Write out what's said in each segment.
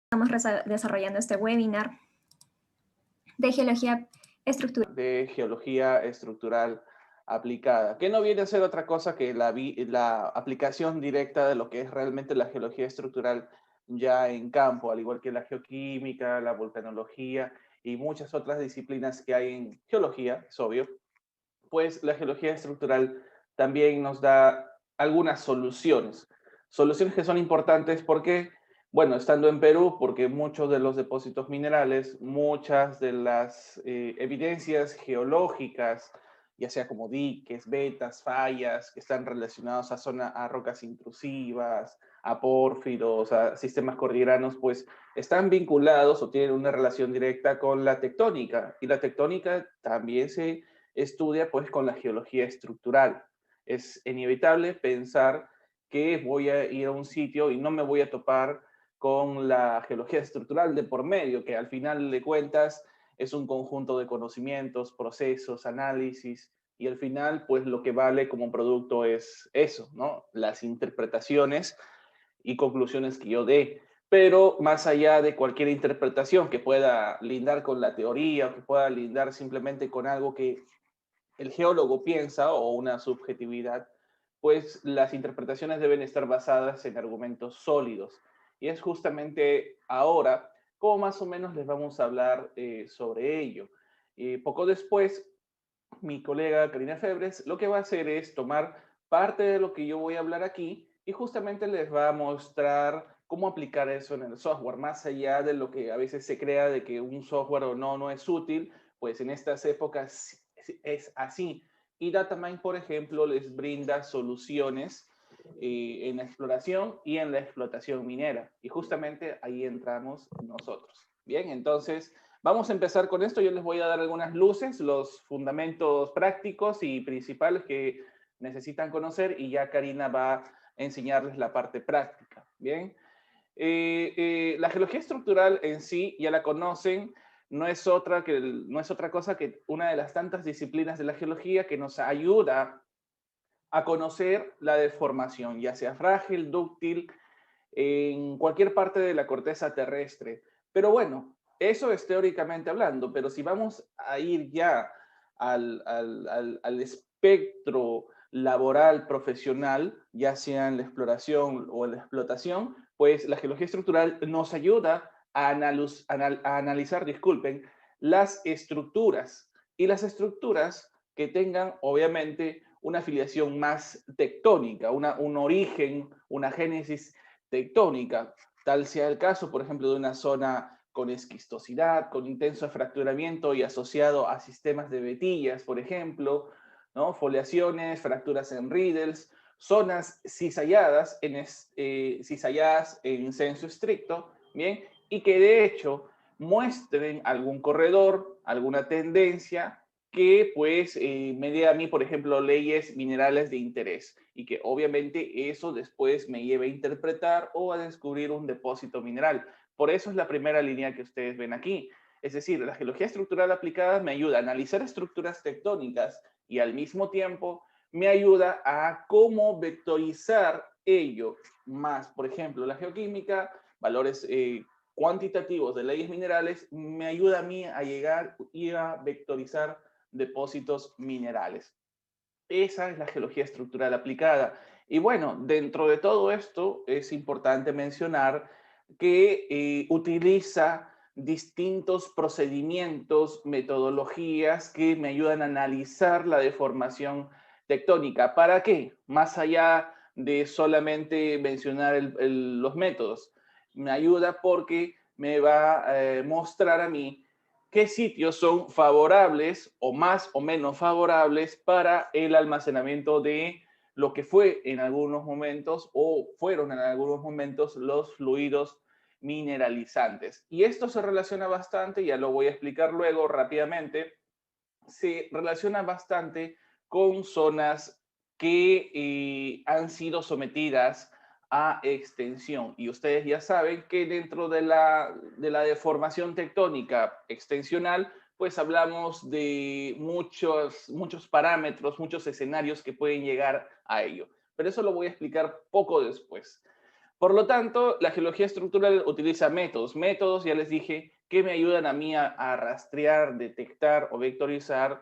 Estamos desarrollando este webinar de geología estructural. De geología estructural aplicada, que no viene a ser otra cosa que la aplicación directa de lo que es realmente la geología estructural ya en campo, al igual que la geoquímica, la volcanología y muchas otras disciplinas que hay en geología, es obvio. Pues la geología estructural también nos da algunas soluciones. Soluciones que son importantes porque, bueno, estando en Perú, porque muchos de los depósitos minerales, muchas de las evidencias geológicas, ya sea como diques, vetas, fallas, que están relacionados a rocas intrusivas, a pórfidos, a sistemas cordilleranos, pues están vinculados o tienen una relación directa con la tectónica. Y la tectónica también se estudia pues con la geología estructural. Es inevitable pensar que voy a ir a un sitio y no me voy a topar con la geología estructural de por medio, que al final de cuentas es un conjunto de conocimientos, procesos, análisis, y al final pues lo que vale como producto es eso, ¿no? Las interpretaciones y conclusiones que yo dé. Pero más allá de cualquier interpretación que pueda lindar con la teoría o que pueda lindar simplemente con algo que el geólogo piensa o una subjetividad, pues las interpretaciones deben estar basadas en argumentos sólidos. Y es justamente ahora como más o menos les vamos a hablar sobre ello. Poco después, mi colega Karina Febres lo que va a hacer es tomar parte de lo que yo voy a hablar aquí y justamente les va a mostrar cómo aplicar eso en el software, más allá de lo que a veces se crea de que un software o no es útil, pues en estas épocas es así. Y Datamind, por ejemplo, les brinda soluciones en la exploración y en la explotación minera. Y justamente ahí entramos nosotros. Bien, entonces vamos a empezar con esto. Yo les voy a dar algunas luces, los fundamentos prácticos y principales que necesitan conocer y ya Karina va a enseñarles la parte práctica. Bien. La geología estructural en sí, ya la conocen, no es otra cosa que una de las tantas disciplinas de la geología que nos ayuda a conocer la deformación, ya sea frágil, dúctil, en cualquier parte de la corteza terrestre. Pero bueno, eso es teóricamente hablando, pero si vamos a ir ya al espectro laboral profesional, ya sea en la exploración o en la explotación, pues la geología estructural nos ayuda a analizar, disculpen, las estructuras y las estructuras que tengan obviamente una afiliación más tectónica, un origen, una génesis tectónica, tal sea el caso, por ejemplo, de una zona con esquistosidad, con intenso fracturamiento y asociado a sistemas de vetillas, por ejemplo, ¿no? Foliaciones, fracturas en riddles, zonas cizalladas en senso estricto, ¿bien? Y que de hecho muestren algún corredor, alguna tendencia que pues me dé a mí, por ejemplo, leyes minerales de interés y que obviamente eso después me lleve a interpretar o a descubrir un depósito mineral. Por eso es la primera línea que ustedes ven aquí. Es decir, la geología estructural aplicada me ayuda a analizar estructuras tectónicas y al mismo tiempo me ayuda a cómo vectorizar ello más. Por ejemplo, la geoquímica, valores cuantitativos de leyes minerales, me ayuda a mí a llegar y a vectorizar depósitos minerales. Esa es la geología estructural aplicada. Y bueno, dentro de todo esto es importante mencionar que utiliza distintos procedimientos, metodologías que me ayudan a analizar la deformación tectónica. ¿Para qué? Más allá de solamente mencionar los métodos. Me ayuda porque me va a mostrar a mí qué sitios son favorables o más o menos favorables para el almacenamiento de lo que fue en algunos momentos o fueron en algunos momentos los fluidos mineralizantes. Y esto se relaciona bastante, ya lo voy a explicar luego rápidamente, se relaciona bastante con zonas que han sido sometidas a extensión. Y ustedes ya saben que dentro de la deformación tectónica extensional, pues hablamos de muchos parámetros, muchos escenarios que pueden llegar a ello. Pero eso lo voy a explicar poco después. Por lo tanto, la geología estructural utiliza métodos. Métodos, ya les dije, que me ayudan a mí a rastrear, detectar o vectorizar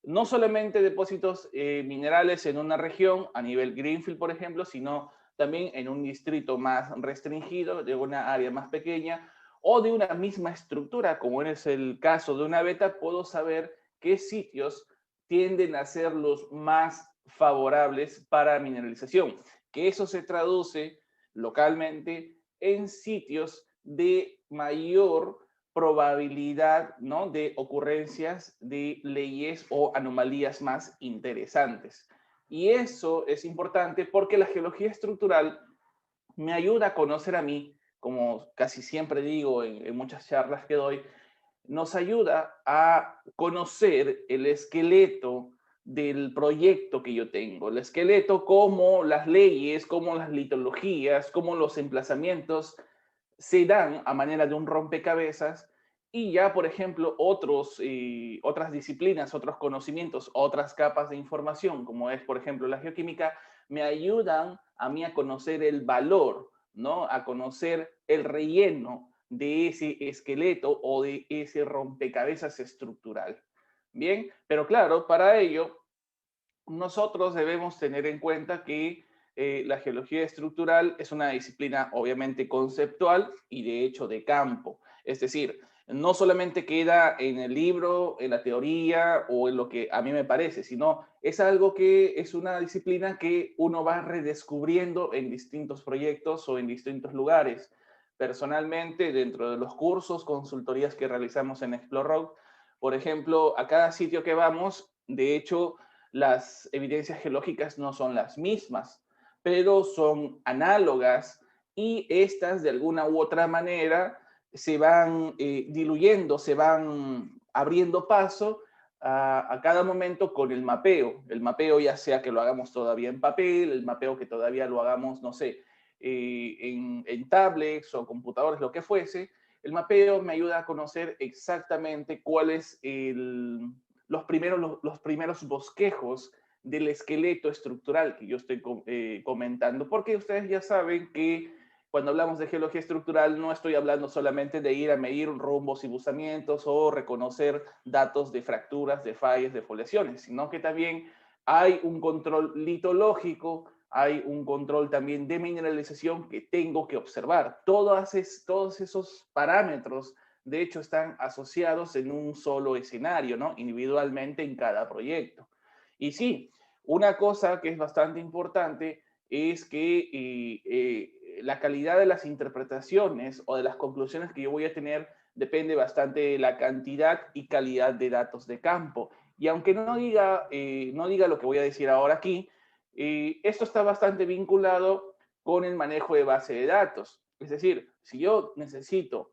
no solamente depósitos minerales en una región, a nivel Greenfield, por ejemplo, sino también en un distrito más restringido, de una área más pequeña, o de una misma estructura, como es el caso de una beta, puedo saber qué sitios tienden a ser los más favorables para mineralización, que eso se traduce localmente en sitios de mayor probabilidad, ¿no?, de ocurrencias de leyes o anomalías más interesantes. Y eso es importante porque la geología estructural me ayuda a conocer a mí, como casi siempre digo en muchas charlas que doy, nos ayuda a conocer el esqueleto del proyecto que yo tengo, el esqueleto como las leyes, como las litologías, como los emplazamientos se dan a manera de un rompecabezas y ya, por ejemplo, otras disciplinas, otros conocimientos, otras capas de información, como es, por ejemplo, la geoquímica, me ayudan a mí a conocer el valor, ¿no? A conocer el relleno de ese esqueleto o de ese rompecabezas estructural. Bien, pero claro, para ello nosotros debemos tener en cuenta que la geología estructural es una disciplina obviamente conceptual y de hecho de campo. Es decir, no solamente queda en el libro, en la teoría o en lo que a mí me parece, sino es algo que es una disciplina que uno va redescubriendo en distintos proyectos o en distintos lugares. Personalmente, dentro de los cursos, consultorías que realizamos en ExploRock, por ejemplo, a cada sitio que vamos, de hecho, las evidencias geológicas no son las mismas, pero son análogas y estas de alguna u otra manera se van diluyendo, se van abriendo paso a cada momento con el mapeo. El mapeo ya sea que lo hagamos todavía en papel, el mapeo que todavía lo hagamos, no sé, en tablets o computadores, lo que fuese. El mapeo me ayuda a conocer exactamente cuál es los primeros bosquejos del esqueleto estructural que yo estoy comentando, porque ustedes ya saben que cuando hablamos de geología estructural no estoy hablando solamente de ir a medir rumbos y buzamientos o reconocer datos de fracturas, de fallas, de foliaciones, sino que también hay un control litológico, hay un control también de mineralización que tengo que observar. Todos esos parámetros de hecho están asociados en un solo escenario, ¿no? Individualmente en cada proyecto. Y sí, una cosa que es bastante importante es que la calidad de las interpretaciones o de las conclusiones que yo voy a tener depende bastante de la cantidad y calidad de datos de campo. Y aunque no diga lo que voy a decir ahora aquí, esto está bastante vinculado con el manejo de base de datos. Es decir, si yo necesito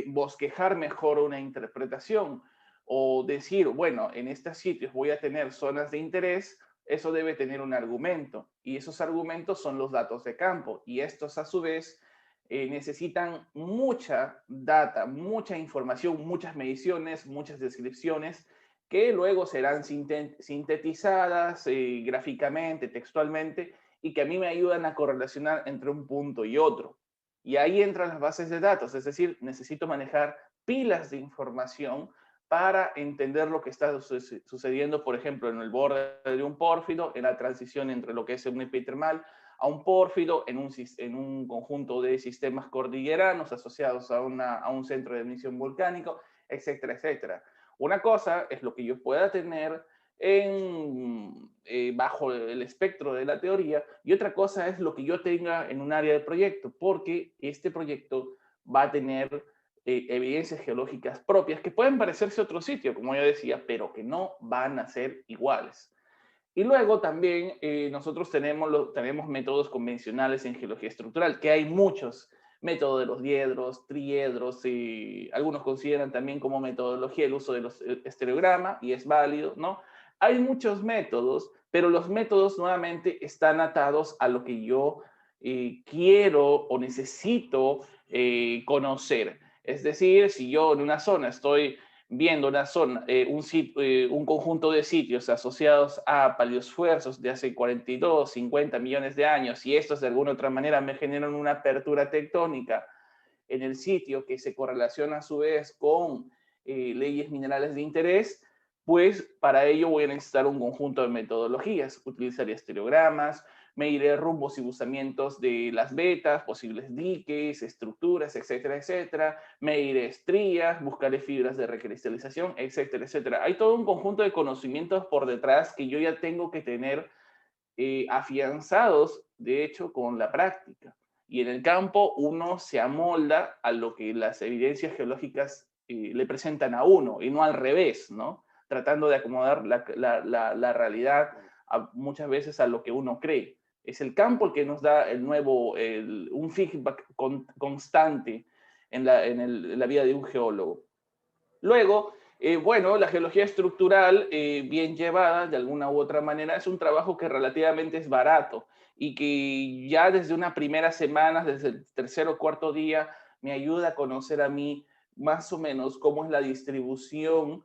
bosquejar mejor una interpretación o decir, bueno, en estos sitios voy a tener zonas de interés, eso debe tener un argumento y esos argumentos son los datos de campo y estos a su vez necesitan mucha data, mucha información, muchas mediciones, muchas descripciones que luego serán sintetizadas gráficamente, textualmente y que a mí me ayudan a correlacionar entre un punto y otro. Y ahí entran las bases de datos, es decir, necesito manejar pilas de información para entender lo que está sucediendo, por ejemplo, en el borde de un pórfido, en la transición entre lo que es un epitermal a un pórfido, en un conjunto de sistemas cordilleranos asociados a un centro de emisión volcánico, etcétera, etcétera. Una cosa es lo que yo pueda tener bajo el espectro de la teoría y otra cosa es lo que yo tenga en un área del proyecto, porque este proyecto va a tener evidencias geológicas propias que pueden parecerse a otro sitio, como yo decía, pero que no van a ser iguales. Y luego también nosotros tenemos métodos convencionales en geología estructural, que hay muchos. Método de los diedros, triedros, y algunos consideran también como metodología el uso de los estereograma, y es válido, ¿no? Hay muchos métodos, pero los métodos nuevamente están atados a lo que yo quiero o necesito conocer. Es decir, si yo en una zona estoy viendo una zona, un conjunto de sitios asociados a paleoesfuerzos de hace 42, 50 millones de años, y estos de alguna otra manera me generan una apertura tectónica en el sitio que se correlaciona a su vez con leyes minerales de interés, pues para ello voy a necesitar un conjunto de metodologías. Utilizaré estereogramas, mediré rumbos y buzamientos de las vetas, posibles diques, estructuras, etcétera, etcétera. Mediré estrías, buscaré fibras de recristalización, etcétera, etcétera. Hay todo un conjunto de conocimientos por detrás que yo ya tengo que tener afianzados, de hecho, con la práctica. Y en el campo uno se amolda a lo que las evidencias geológicas le presentan a uno, y no al revés, ¿no? Tratando de acomodar la realidad muchas veces a lo que uno cree. Es el campo el que nos da un feedback constante en la vida de un geólogo. Luego, bueno, la geología estructural, bien llevada de alguna u otra manera, es un trabajo que relativamente es barato y que ya desde una primera semana, desde el tercer o cuarto día, me ayuda a conocer a mí más o menos cómo es la distribución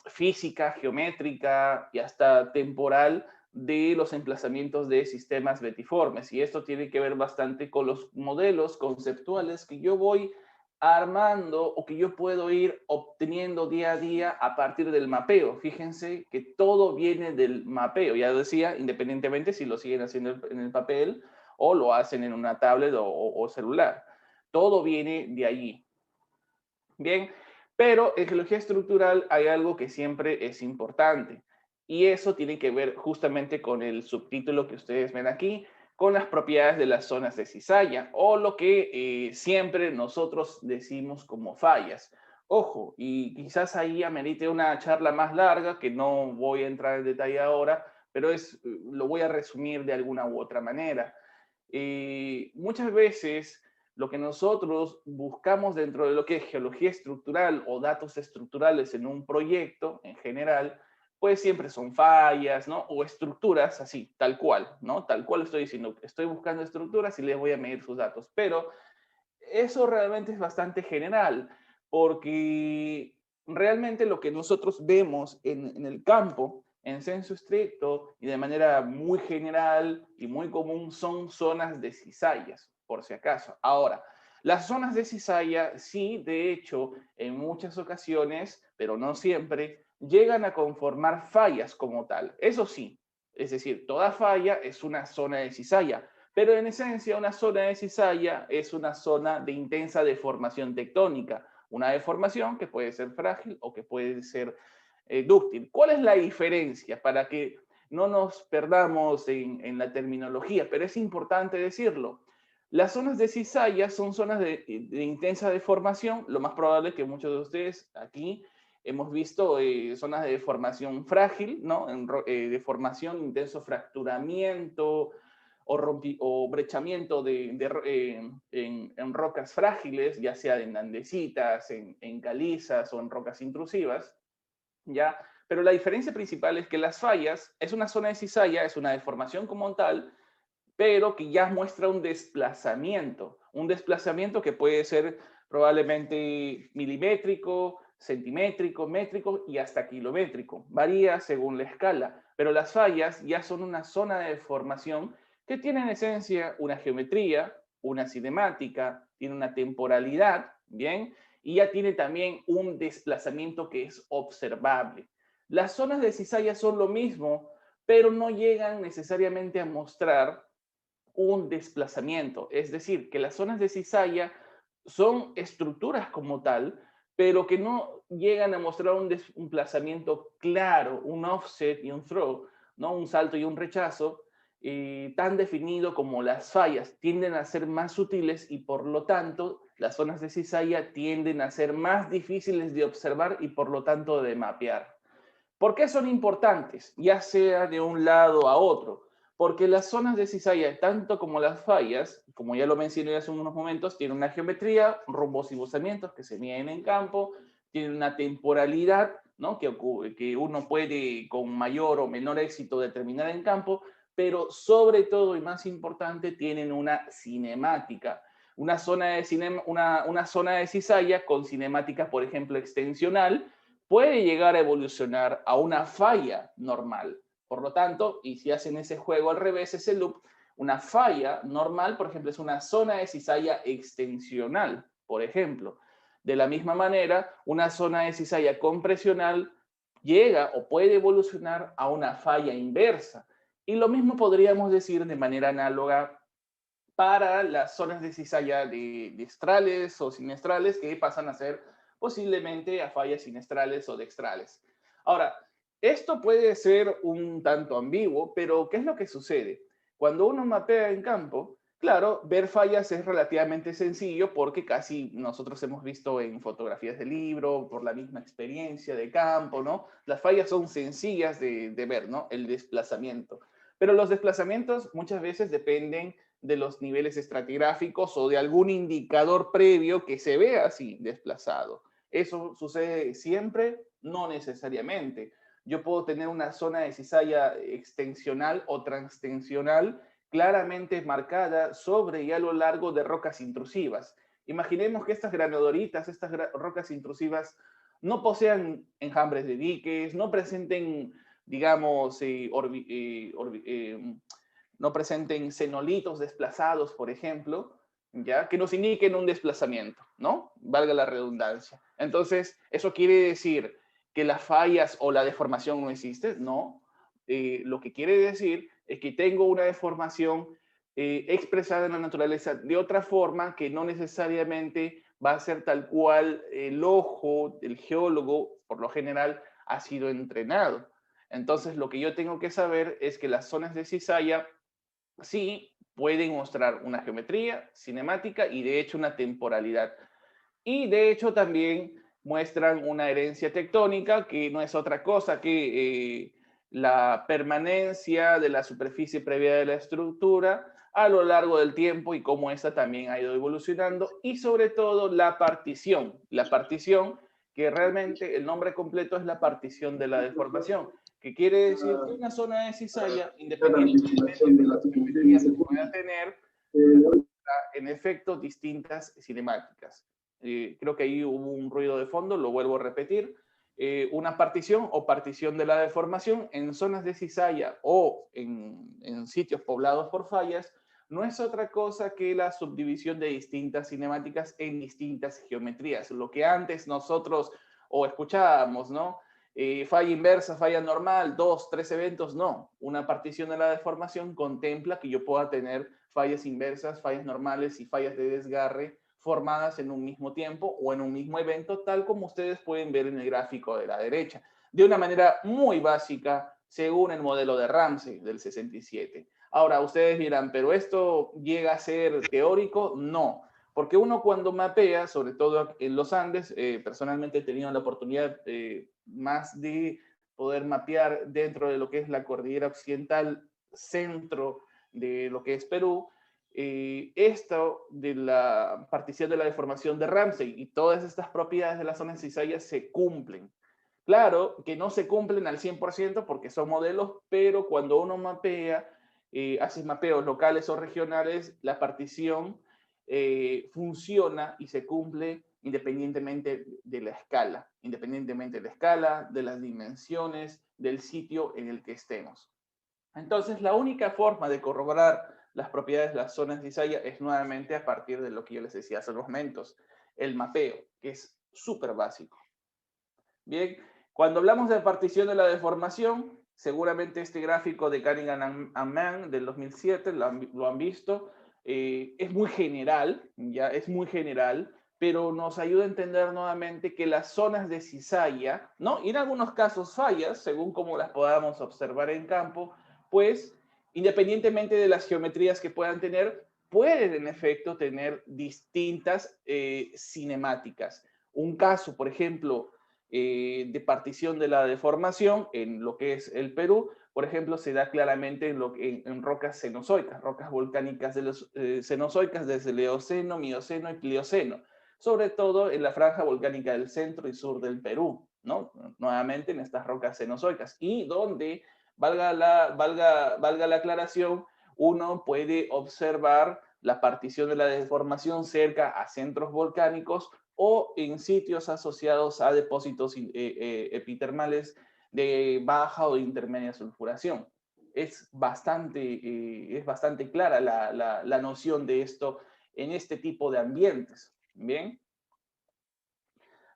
física, geométrica y hasta temporal de los emplazamientos de sistemas betiformes. Y esto tiene que ver bastante con los modelos conceptuales que yo voy armando o que yo puedo ir obteniendo día a día a partir del mapeo. Fíjense que todo viene del mapeo, ya decía, independientemente si lo siguen haciendo en el papel o lo hacen en una tablet o celular. Todo viene de allí. Bien, pero en geología estructural hay algo que siempre es importante y eso tiene que ver justamente con el subtítulo que ustedes ven aquí, con las propiedades de las zonas de cizalla o lo que siempre nosotros decimos como fallas. Ojo, y quizás ahí amerite una charla más larga que no voy a entrar en detalle ahora, pero lo voy a resumir de alguna u otra manera. Muchas veces lo que nosotros buscamos dentro de lo que es geología estructural o datos estructurales en un proyecto en general, pues siempre son fallas, ¿no? O estructuras así, tal cual, ¿no? Tal cual estoy diciendo, estoy buscando estructuras y les voy a medir sus datos. Pero eso realmente es bastante general, porque realmente lo que nosotros vemos en el campo, en senso estricto y de manera muy general y muy común, son zonas de cizallas, por si acaso. Ahora, las zonas de cizalla, sí, de hecho, en muchas ocasiones, pero no siempre, llegan a conformar fallas como tal. Eso sí, es decir, toda falla es una zona de cizalla, pero en esencia una zona de cizalla es una zona de intensa deformación tectónica, una deformación que puede ser frágil o que puede ser dúctil. ¿Cuál es la diferencia para que no nos perdamos en la terminología? Pero es importante decirlo. Las zonas de cizalla son zonas de intensa deformación. Lo más probable es que muchos de ustedes aquí hemos visto zonas de deformación frágil, ¿no? Deformación, intenso fracturamiento, o brechamiento en rocas frágiles, ya sea en andesitas, en calizas o en rocas intrusivas, ¿ya? Pero la diferencia principal es que las fallas es una zona de cizalla, es una deformación como tal, pero que ya muestra un desplazamiento que puede ser probablemente milimétrico, centimétrico, métrico y hasta kilométrico. Varía según la escala, pero las fallas ya son una zona de deformación que tiene en esencia una geometría, una cinemática, tiene una temporalidad, ¿bien? Y ya tiene también un desplazamiento que es observable. Las zonas de cizalla son lo mismo, pero no llegan necesariamente a mostrar un desplazamiento. Es decir, que las zonas de cizalla son estructuras como tal, pero que no llegan a mostrar un desplazamiento claro, un offset y un throw, ¿no? Un salto y un rechazo, tan definido como las fallas. Tienden a ser más sutiles y por lo tanto las zonas de cizalla tienden a ser más difíciles de observar y por lo tanto de mapear. ¿Por qué son importantes? Ya sea de un lado a otro. Porque las zonas de cizalla, tanto como las fallas, como ya lo mencioné hace unos momentos, tienen una geometría, rumbos y buzamientos que se miden en campo, tienen una temporalidad, ¿no? que uno puede con mayor o menor éxito determinar en campo, pero sobre todo y más importante, tienen una cinemática. Una zona una zona de cizalla con cinemática, por ejemplo, extensional, puede llegar a evolucionar a una falla normal. Por lo tanto, y si hacen ese juego al revés, ese loop, una falla normal, por ejemplo, es una zona de cizalla extensional, por ejemplo. De la misma manera, una zona de cizalla compresional llega o puede evolucionar a una falla inversa. Y lo mismo podríamos decir de manera análoga para las zonas de cizalla de dextrales o sinestrales que pasan a ser posiblemente a fallas sinestrales o dextrales. Ahora, esto puede ser un tanto ambiguo, pero ¿qué es lo que sucede? Cuando uno mapea en campo, claro, ver fallas es relativamente sencillo porque casi nosotros hemos visto en fotografías de libro, por la misma experiencia de campo, ¿no? Las fallas son sencillas de ver, ¿no? El desplazamiento. Pero los desplazamientos muchas veces dependen de los niveles estratigráficos o de algún indicador previo que se vea así desplazado. ¿Eso sucede siempre? No necesariamente. Yo puedo tener una zona de cizalla extensional o transtensional claramente marcada sobre y a lo largo de rocas intrusivas. Imaginemos que estas granodoritas, estas rocas intrusivas, no posean enjambres de diques, no presenten, digamos, no presenten cenolitos desplazados, por ejemplo, ¿ya? Que nos indiquen un desplazamiento, ¿no? Valga la redundancia. Entonces, ¿eso quiere decir que las fallas o la deformación no existe? No. Lo que quiere decir es que tengo una deformación expresada en la naturaleza de otra forma que no necesariamente va a ser tal cual el ojo del geólogo, por lo general, ha sido entrenado. Entonces, lo que yo tengo que saber es que las zonas de cizalla sí pueden mostrar una geometría cinemática y de hecho una temporalidad. Y de hecho también muestran una herencia tectónica que no es otra cosa que la permanencia de la superficie previa de la estructura a lo largo del tiempo y cómo esta también ha ido evolucionando y sobre todo la partición que realmente el nombre completo es la partición de la deformación, que quiere decir que una zona de cizalla, independientemente de las geometrías que pueda tener, en efecto distintas cinemáticas. Creo que ahí hubo un ruido de fondo, lo vuelvo a repetir. Una partición o partición de la deformación en zonas de cizalla o en sitios poblados por fallas no es otra cosa que la subdivisión de distintas cinemáticas en distintas geometrías. Lo que antes nosotros o escuchábamos, ¿no? Falla inversa, falla normal, 2, 3 eventos, no. Una partición de la deformación contempla que yo pueda tener fallas inversas, fallas normales y fallas de desgarre formadas en un mismo tiempo o en un mismo evento, tal como ustedes pueden ver en el gráfico de la derecha, de una manera muy básica, según el modelo de Ramsey del 67. Ahora, ustedes dirán, ¿pero esto llega a ser teórico? No, porque uno cuando mapea, sobre todo en los Andes, personalmente he tenido la oportunidad más de poder mapear dentro de lo que es la cordillera occidental, centro de lo que es Perú, esto de la partición de la deformación de Ramsey y todas estas propiedades de la zona de cizalla se cumplen. Claro que no se cumplen al 100% porque son modelos, pero cuando uno mapea, hace mapeos locales o regionales, la partición funciona y se cumple independientemente de la escala, de las dimensiones, del sitio en el que estemos. Entonces, la única forma de corroborar las propiedades de las zonas de cizalla es nuevamente a partir de lo que yo les decía hace unos momentos, el mapeo, que es súper básico. Bien, cuando hablamos de partición de la deformación, seguramente este gráfico de Cunningham and Mann del 2007 lo han visto, es muy general, ya es muy general, pero nos ayuda a entender nuevamente que las zonas de cizalla, ¿no? Y en algunos casos fallas, según como las podamos observar en campo, pues independientemente de las geometrías que puedan tener, pueden en efecto tener distintas cinemáticas. Un caso, por ejemplo, de partición de la deformación en lo que es el Perú, por ejemplo, se da claramente en rocas cenozoicas, rocas volcánicas cenozoicas desde el Eoceno, Mioceno y Plioceno, sobre todo en la franja volcánica del centro y sur del Perú, ¿no? Nuevamente en estas rocas cenozoicas, y donde, valga la aclaración, uno puede observar la partición de la deformación cerca a centros volcánicos o en sitios asociados a depósitos epitermales de baja o intermedia sulfuración. Es bastante clara la noción de esto en este tipo de ambientes. Bien.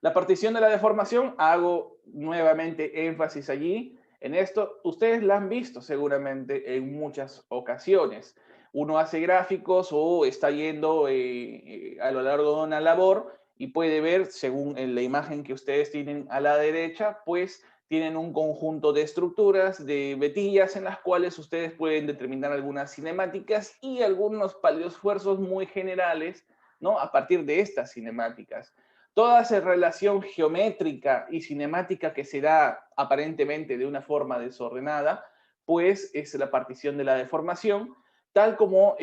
La partición de la deformación, hago nuevamente énfasis allí. En esto, ustedes la han visto seguramente en muchas ocasiones. Uno hace gráficos o está yendo a lo largo de una labor y puede ver, según en la imagen que ustedes tienen a la derecha, pues tienen un conjunto de estructuras, de vetillas en las cuales ustedes pueden determinar algunas cinemáticas y algunos paleoesfuerzos muy generales, ¿no? A partir de estas cinemáticas. Toda esa relación geométrica y cinemática que se da aparentemente de una forma desordenada, pues es la partición de la deformación, tal como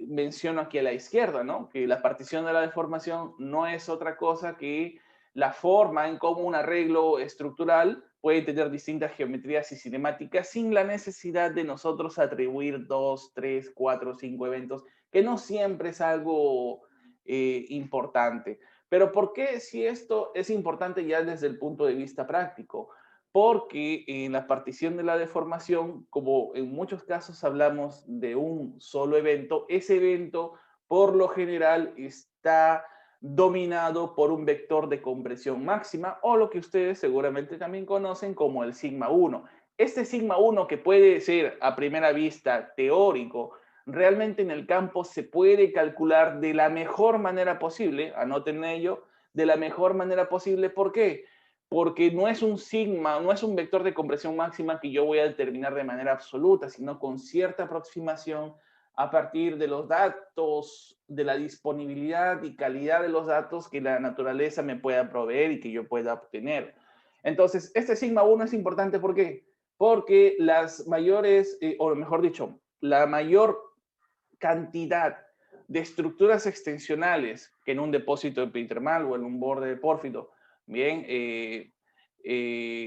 menciono aquí a la izquierda, ¿no? Que la partición de la deformación no es otra cosa que la forma en cómo un arreglo estructural puede tener distintas geometrías y cinemáticas sin la necesidad de nosotros atribuir 2, 3, 4, 5 eventos, que no siempre es algo importante. Pero ¿por qué si esto es importante ya desde el punto de vista práctico? Porque en la partición de la deformación, como en muchos casos hablamos de un solo evento, ese evento por lo general está dominado por un vector de compresión máxima o lo que ustedes seguramente también conocen como el sigma 1. Este sigma 1 que puede ser a primera vista teórico, realmente en el campo se puede calcular de la mejor manera posible, anoten ello, de la mejor manera posible. ¿Por qué? Porque no es un sigma, no es un vector de compresión máxima que yo voy a determinar de manera absoluta, sino con cierta aproximación a partir de los datos, de la disponibilidad y calidad de los datos que la naturaleza me pueda proveer y que yo pueda obtener. Entonces, este sigma 1 es importante, ¿por qué? Porque las mayores, o mejor dicho, la mayor cantidad de estructuras extensionales que en un depósito epitermal o en un borde de pórfido, bien,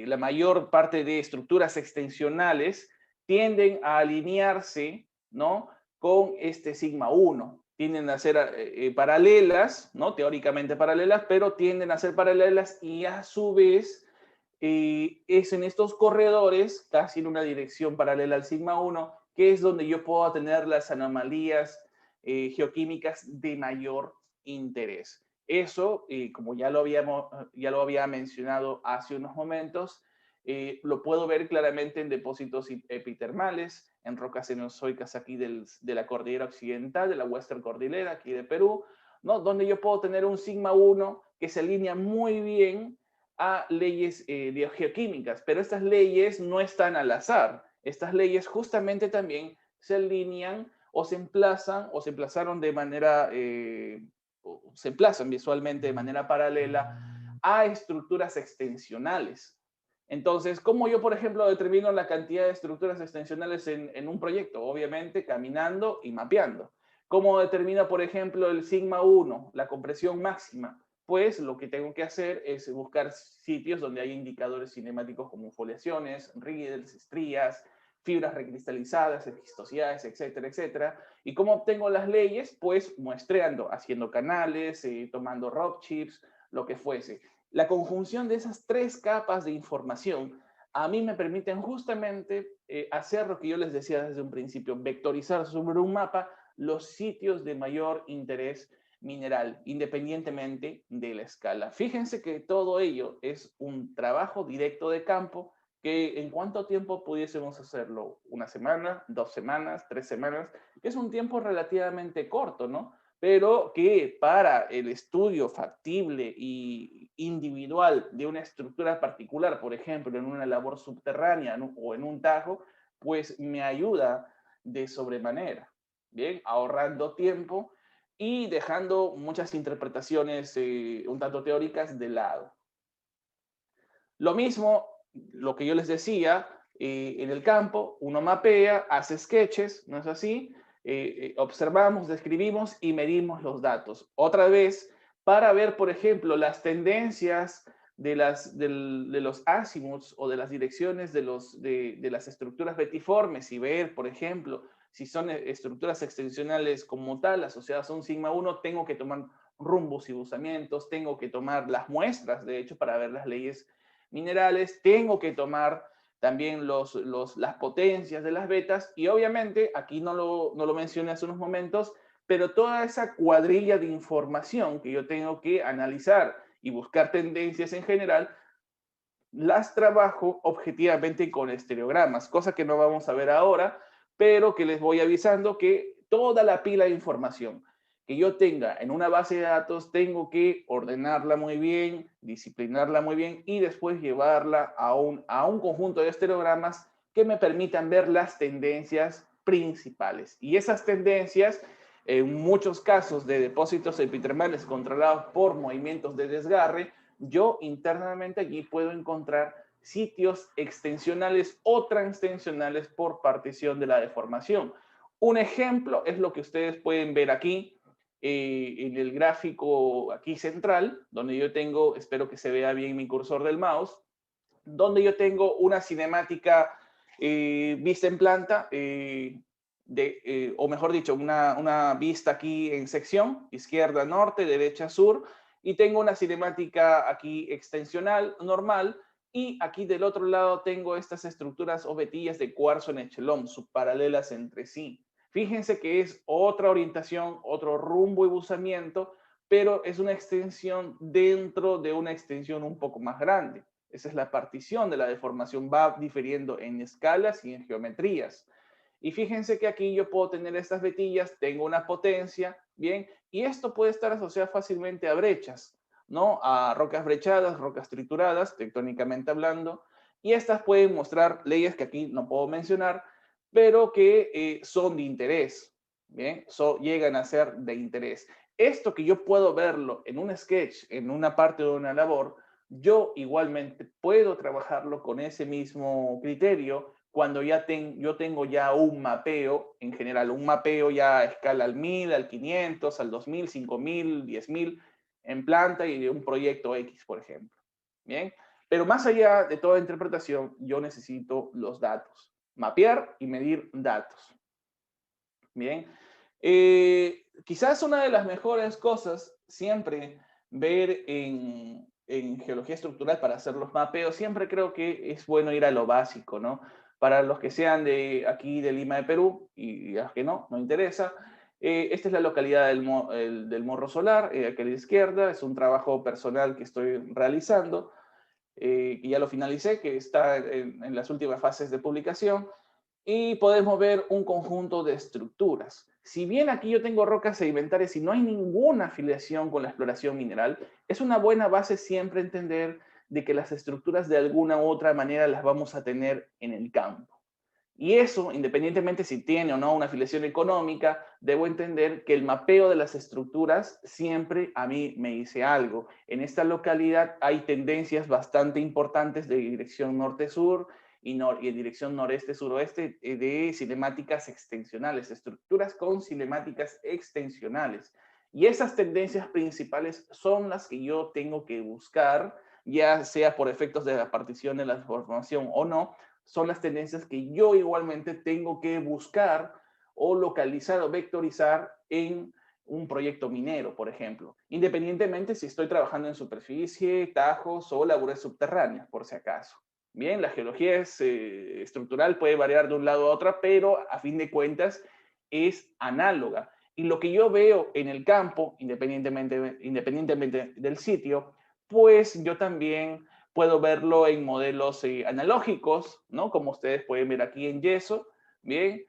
la mayor parte de estructuras extensionales tienden a alinearse, ¿no? Con este sigma 1. Tienden a ser paralelas, ¿no? Teóricamente paralelas, pero tienden a ser paralelas y a su vez es en estos corredores, casi en una dirección paralela al sigma 1, que es donde yo puedo tener las anomalías geoquímicas de mayor interés. Eso, como ya lo había mencionado hace unos momentos, lo puedo ver claramente en depósitos epitermales, en rocas cenozoicas aquí de la cordillera occidental, de la Western Cordillera, aquí de Perú, ¿no? Donde yo puedo tener un sigma 1 que se alinea muy bien a leyes geoquímicas, pero estas leyes no están al azar. Estas leyes justamente también se alinean o se emplazan o se emplazaron de manera, se emplazan visualmente de manera paralela a estructuras extensionales. Entonces, ¿cómo yo, por ejemplo, determino la cantidad de estructuras extensionales en un proyecto? Obviamente, caminando y mapeando. ¿Cómo determino, por ejemplo, el sigma 1, la compresión máxima? Pues lo que tengo que hacer es buscar sitios donde hay indicadores cinemáticos como foliaciones, riedels, estrías, fibras recristalizadas, esquistosidades, etcétera, etcétera. ¿Y cómo obtengo las leyes? Pues muestreando, haciendo canales, tomando rock chips, lo que fuese. La conjunción de esas tres capas de información a mí me permiten justamente hacer lo que yo les decía desde un principio, vectorizar sobre un mapa los sitios de mayor interés mineral, independientemente de la escala. Fíjense que todo ello es un trabajo directo de campo que en cuánto tiempo pudiésemos hacerlo, una semana, 2 semanas, 3 semanas, que es un tiempo relativamente corto, ¿no? Pero que para el estudio factible y individual de una estructura particular, por ejemplo, en una labor subterránea, ¿no? O en un tajo, pues me ayuda de sobremanera, ¿bien? Ahorrando tiempo y dejando muchas interpretaciones un tanto teóricas de lado. Lo mismo, lo que yo les decía, en el campo, uno mapea, hace sketches, ¿no es así? Observamos, describimos y medimos los datos. Otra vez, para ver, por ejemplo, las tendencias de los azimuths o de las direcciones de las estructuras betiformes y ver, por ejemplo, Si son estructuras extensionales como tal, asociadas a un sigma 1, tengo que tomar rumbos y buzamientos, tengo que tomar las muestras, de hecho, para ver las leyes minerales, tengo que tomar también las potencias de las betas, y obviamente, aquí no lo mencioné hace unos momentos, pero toda esa cuadrilla de información que yo tengo que analizar y buscar tendencias en general, las trabajo objetivamente con estereogramas, cosa que no vamos a ver ahora, pero que les voy avisando que toda la pila de información que yo tenga en una base de datos, tengo que ordenarla muy bien, disciplinarla muy bien y después llevarla a un conjunto de estereogramas que me permitan ver las tendencias principales. Y esas tendencias, en muchos casos de depósitos epitermales controlados por movimientos de desgarre, yo internamente allí puedo encontrar sitios extensionales o transtensionales por partición de la deformación. Un ejemplo es lo que ustedes pueden ver aquí en el gráfico aquí central, donde yo tengo, espero que se vea bien mi cursor del mouse, donde yo tengo una cinemática vista en planta, o mejor dicho, una vista aquí en sección, izquierda, norte, derecha, sur, y tengo una cinemática aquí extensional, normal, y aquí del otro lado tengo estas estructuras o vetillas de cuarzo en echelón, subparalelas entre sí. Fíjense que es otra orientación, otro rumbo y buzamiento, pero es una extensión dentro de una extensión un poco más grande. Esa es la partición de la deformación, va difiriendo en escalas y en geometrías. Y fíjense que aquí yo puedo tener estas vetillas, tengo una potencia, bien, y esto puede estar asociado fácilmente a brechas, ¿no? A rocas brechadas, rocas trituradas, tectónicamente hablando, y estas pueden mostrar leyes que aquí no puedo mencionar, pero que son de interés, bien, llegan a ser de interés. Esto que yo puedo verlo en un sketch, en una parte de una labor, yo igualmente puedo trabajarlo con ese mismo criterio cuando yo tengo ya un mapeo, en general, un mapeo ya a escala al 1000, al 500, al 2000, 5000, 10000 en planta y de un proyecto X, por ejemplo. Bien, pero más allá de toda interpretación, yo necesito los datos. Mapear y medir datos. Bien, quizás una de las mejores cosas siempre ver en geología estructural para hacer los mapeos, siempre creo que es bueno ir a lo básico, ¿no? Para los que sean de aquí de Lima de Perú y a los que no interesa, esta es la localidad del Morro Solar, aquí a la izquierda, es un trabajo personal que estoy realizando, que ya lo finalicé, que está en las últimas fases de publicación, y podemos ver un conjunto de estructuras. Si bien aquí yo tengo rocas sedimentarias y no hay ninguna afiliación con la exploración mineral, es una buena base siempre entender de que las estructuras de alguna u otra manera las vamos a tener en el campo. Y eso, independientemente si tiene o no una afiliación económica, debo entender que el mapeo de las estructuras siempre a mí me dice algo. En esta localidad hay tendencias bastante importantes de dirección norte-sur y en dirección noreste-suroeste de cinemáticas extensionales, estructuras con cinemáticas extensionales. Y esas tendencias principales son las que yo tengo que buscar, ya sea por efectos de la partición de la formación o no, son las tendencias que yo igualmente tengo que buscar o localizar o vectorizar en un proyecto minero, por ejemplo, independientemente si estoy trabajando en superficie, tajos o labores subterráneas, por si acaso. Bien, la geología estructural puede variar de un lado a otro, pero a fin de cuentas es análoga. Y lo que yo veo en el campo, independientemente del sitio, pues yo también puedo verlo en modelos analógicos, ¿no? Como ustedes pueden ver aquí en yeso, bien.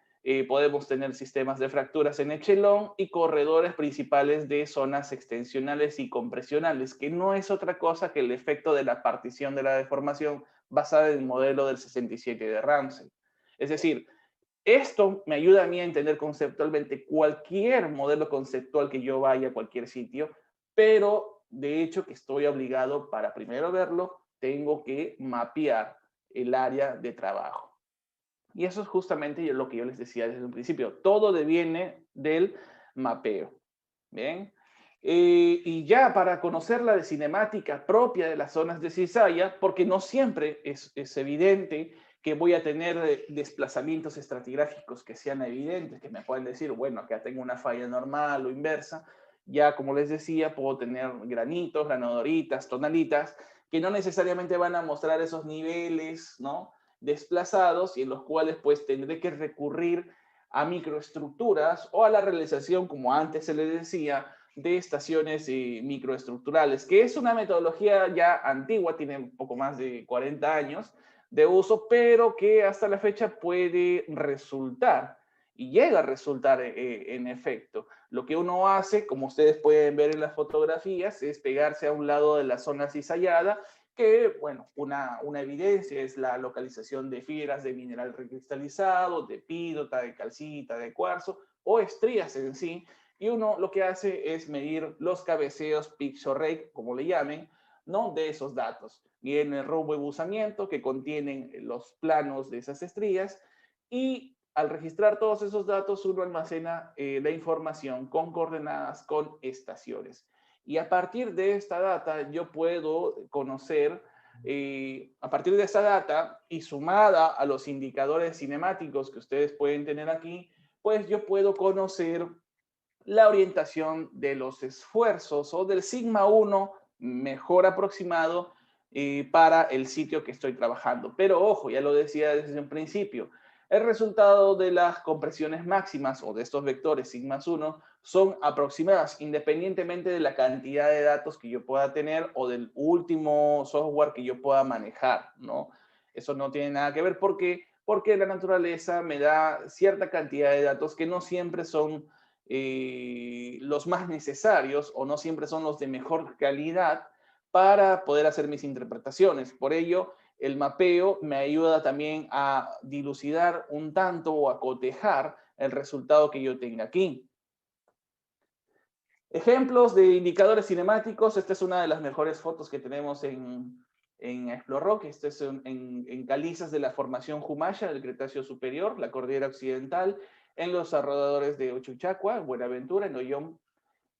Podemos tener sistemas de fracturas en echelón y corredores principales de zonas extensionales y compresionales, que no es otra cosa que el efecto de la partición de la deformación basada en el modelo del 67 de Ramsey. Es decir, esto me ayuda a mí a entender conceptualmente cualquier modelo conceptual que yo vaya a cualquier sitio, pero de hecho que estoy obligado para primero verlo, tengo que mapear el área de trabajo. Y eso es justamente lo que yo les decía desde un principio. Todo deviene del mapeo. Bien. Y ya para conocer la cinemática propia de las zonas de cizalla, porque no siempre es evidente que voy a tener desplazamientos estratigráficos que sean evidentes, que me pueden decir, bueno, acá tengo una falla normal o inversa. Ya, como les decía, puedo tener granitos, granodoritas, tonalitas, que no necesariamente van a mostrar esos niveles, ¿no?, desplazados, y en los cuales pues tendré que recurrir a microestructuras o a la realización, como antes se les decía, de estaciones microestructurales, que es una metodología ya antigua, tiene un poco más de 40 años de uso, pero que hasta la fecha puede resultar y llega a resultar en efecto. Lo que uno hace, como ustedes pueden ver en las fotografías, es pegarse a un lado de la zona cizallada, que, bueno, una evidencia es la localización de fibras de mineral recristalizado, de epídota, de calcita, de cuarzo, o estrías en sí, y uno lo que hace es medir los cabeceos pixorate, como le llamen, ¿no?, de esos datos. Viene el rumbo y buzamiento que contienen los planos de esas estrías, y al registrar todos esos datos, uno almacena la información con coordenadas, con estaciones. Y a partir de esta data, yo puedo conocer, a partir de esta data y sumada a los indicadores cinemáticos que ustedes pueden tener aquí, pues yo puedo conocer la orientación de los esfuerzos o del sigma 1 mejor aproximado para el sitio que estoy trabajando. Pero ojo, ya lo decía desde un principio, el resultado de las compresiones máximas o de estos vectores sigma 1 son aproximadas independientemente de la cantidad de datos que yo pueda tener o del último software que yo pueda manejar, ¿no? Eso no tiene nada que ver. ¿Por qué? Porque la naturaleza me da cierta cantidad de datos que no siempre son los más necesarios o no siempre son los de mejor calidad para poder hacer mis interpretaciones. Por ello, el mapeo me ayuda también a dilucidar un tanto o a cotejar el resultado que yo tenga aquí. Ejemplos de indicadores cinemáticos. Esta es una de las mejores fotos que tenemos en Explorock. Este es en calizas de la formación Humaya del Cretáceo Superior, la cordillera occidental, en los alrededores de Uchuchacua, Buenaventura, en Ollón.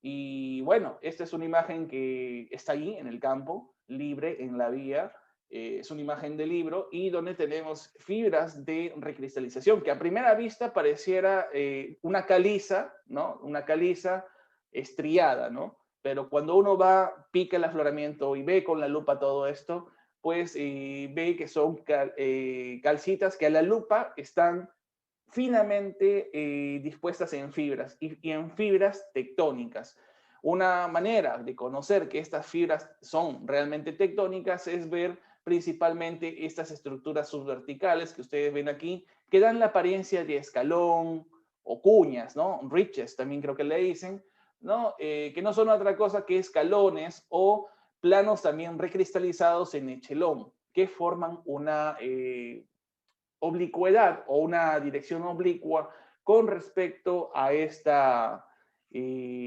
Y bueno, esta es una imagen que está allí en el campo, libre, en la vía. Es una imagen de libro y donde tenemos fibras de recristalización, que a primera vista pareciera una caliza, ¿no? Una caliza estriada, ¿no? Pero cuando uno va, pica el afloramiento y ve con la lupa todo esto, pues ve que son calcitas que a la lupa están finamente dispuestas en fibras y en fibras tectónicas. Una manera de conocer que estas fibras son realmente tectónicas es ver principalmente estas estructuras subverticales que ustedes ven aquí, que dan la apariencia de escalón o cuñas, ¿no? Ridges también creo que le dicen, ¿no? Que no son otra cosa que escalones o planos también recristalizados en echelón, que forman una oblicuidad o una dirección oblicua con respecto a esta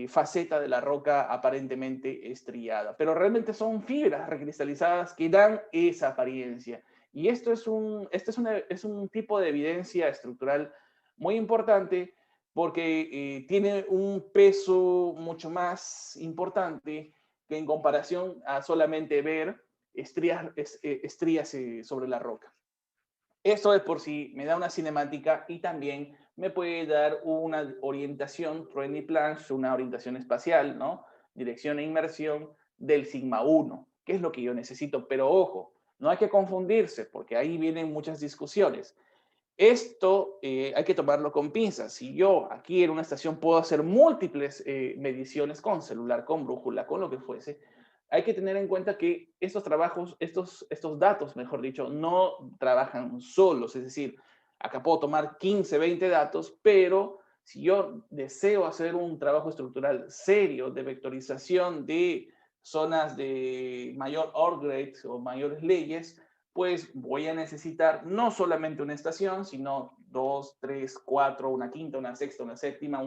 faceta de la roca aparentemente estriada. Pero realmente son fibras recristalizadas que dan esa apariencia. Y esto es un tipo de evidencia estructural muy importante porque tiene un peso mucho más importante que en comparación a solamente ver estrías sobre la roca. Esto de por sí me da una cinemática y también me puede dar una orientación, trendy plans, una orientación espacial, ¿no? Dirección e inmersión del sigma 1, que es lo que yo necesito. Pero ojo, no hay que confundirse porque ahí vienen muchas discusiones. Esto hay que tomarlo con pinzas. Si yo aquí en una estación puedo hacer múltiples mediciones con celular, con brújula, con lo que fuese, hay que tener en cuenta que estos trabajos, estos datos, mejor dicho, no trabajan solos. Es decir, acá puedo tomar 15, 20 datos, pero si yo deseo hacer un trabajo estructural serio de vectorización de zonas de mayor OR grade o mayores leyes, pues voy a necesitar no solamente una estación, sino 2, 3, 4, una quinta, una sexta, una séptima,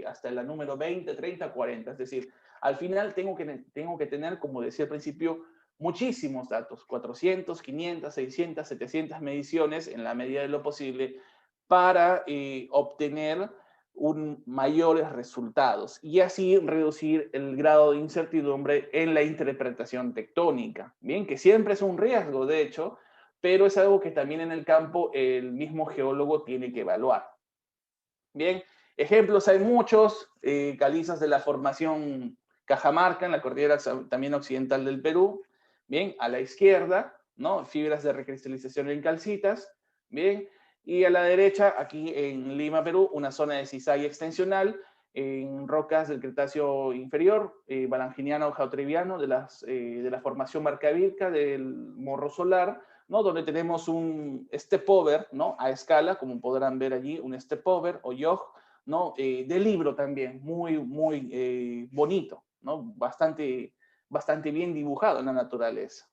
hasta la número 20, 30, 40. Es decir, al final tengo que tener, como decía al principio, muchísimos datos, 400, 500, 600, 700 mediciones en la medida de lo posible para obtener mayores resultados y así reducir el grado de incertidumbre en la interpretación tectónica. Bien, que siempre es un riesgo, de hecho, pero es algo que también en el campo el mismo geólogo tiene que evaluar. Bien, ejemplos hay muchos, calizas de la formación Cajamarca, en la cordillera también occidental del Perú. Bien, a la izquierda, ¿no? Fibras de recristalización en calcitas. Bien, y a la derecha, aquí en Lima, Perú, una zona de cizalla extensional en rocas del Cretáceo inferior, balanginiano o geotriviano, de la formación Marcavirca, del Morro Solar, ¿no? Donde tenemos un stepover, ¿no? A escala, como podrán ver allí, un stepover o yog, ¿no? De libro también, muy, muy bonito, ¿no? Bastante bien dibujado en la naturaleza.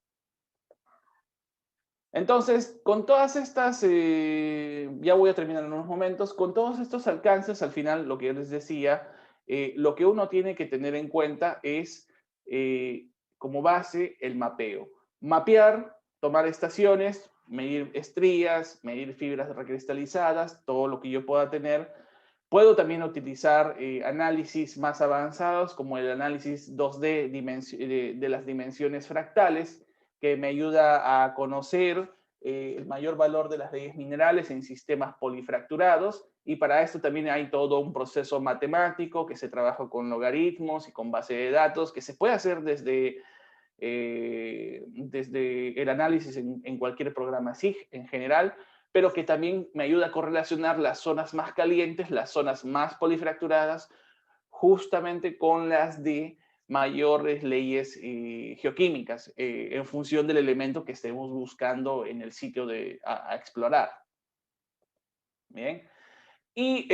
Entonces, con todas estas, ya voy a terminar en unos momentos, con todos estos alcances, al final, lo que yo les decía, lo que uno tiene que tener en cuenta es, como base, el mapeo. Mapear, tomar estaciones, medir estrías, medir fibras recristalizadas, todo lo que yo pueda tener. Puedo también utilizar análisis más avanzados, como el análisis 2D de las dimensiones fractales, que me ayuda a conocer el mayor valor de las leyes minerales en sistemas polifracturados, y para esto también hay todo un proceso matemático que se trabaja con logaritmos y con base de datos, que se puede hacer desde el análisis en cualquier programa SIG en general, pero que también me ayuda a correlacionar las zonas más calientes, las zonas más polifracturadas, justamente con las de mayores leyes geoquímicas, en función del elemento que estemos buscando en el sitio a explorar. Bien. Y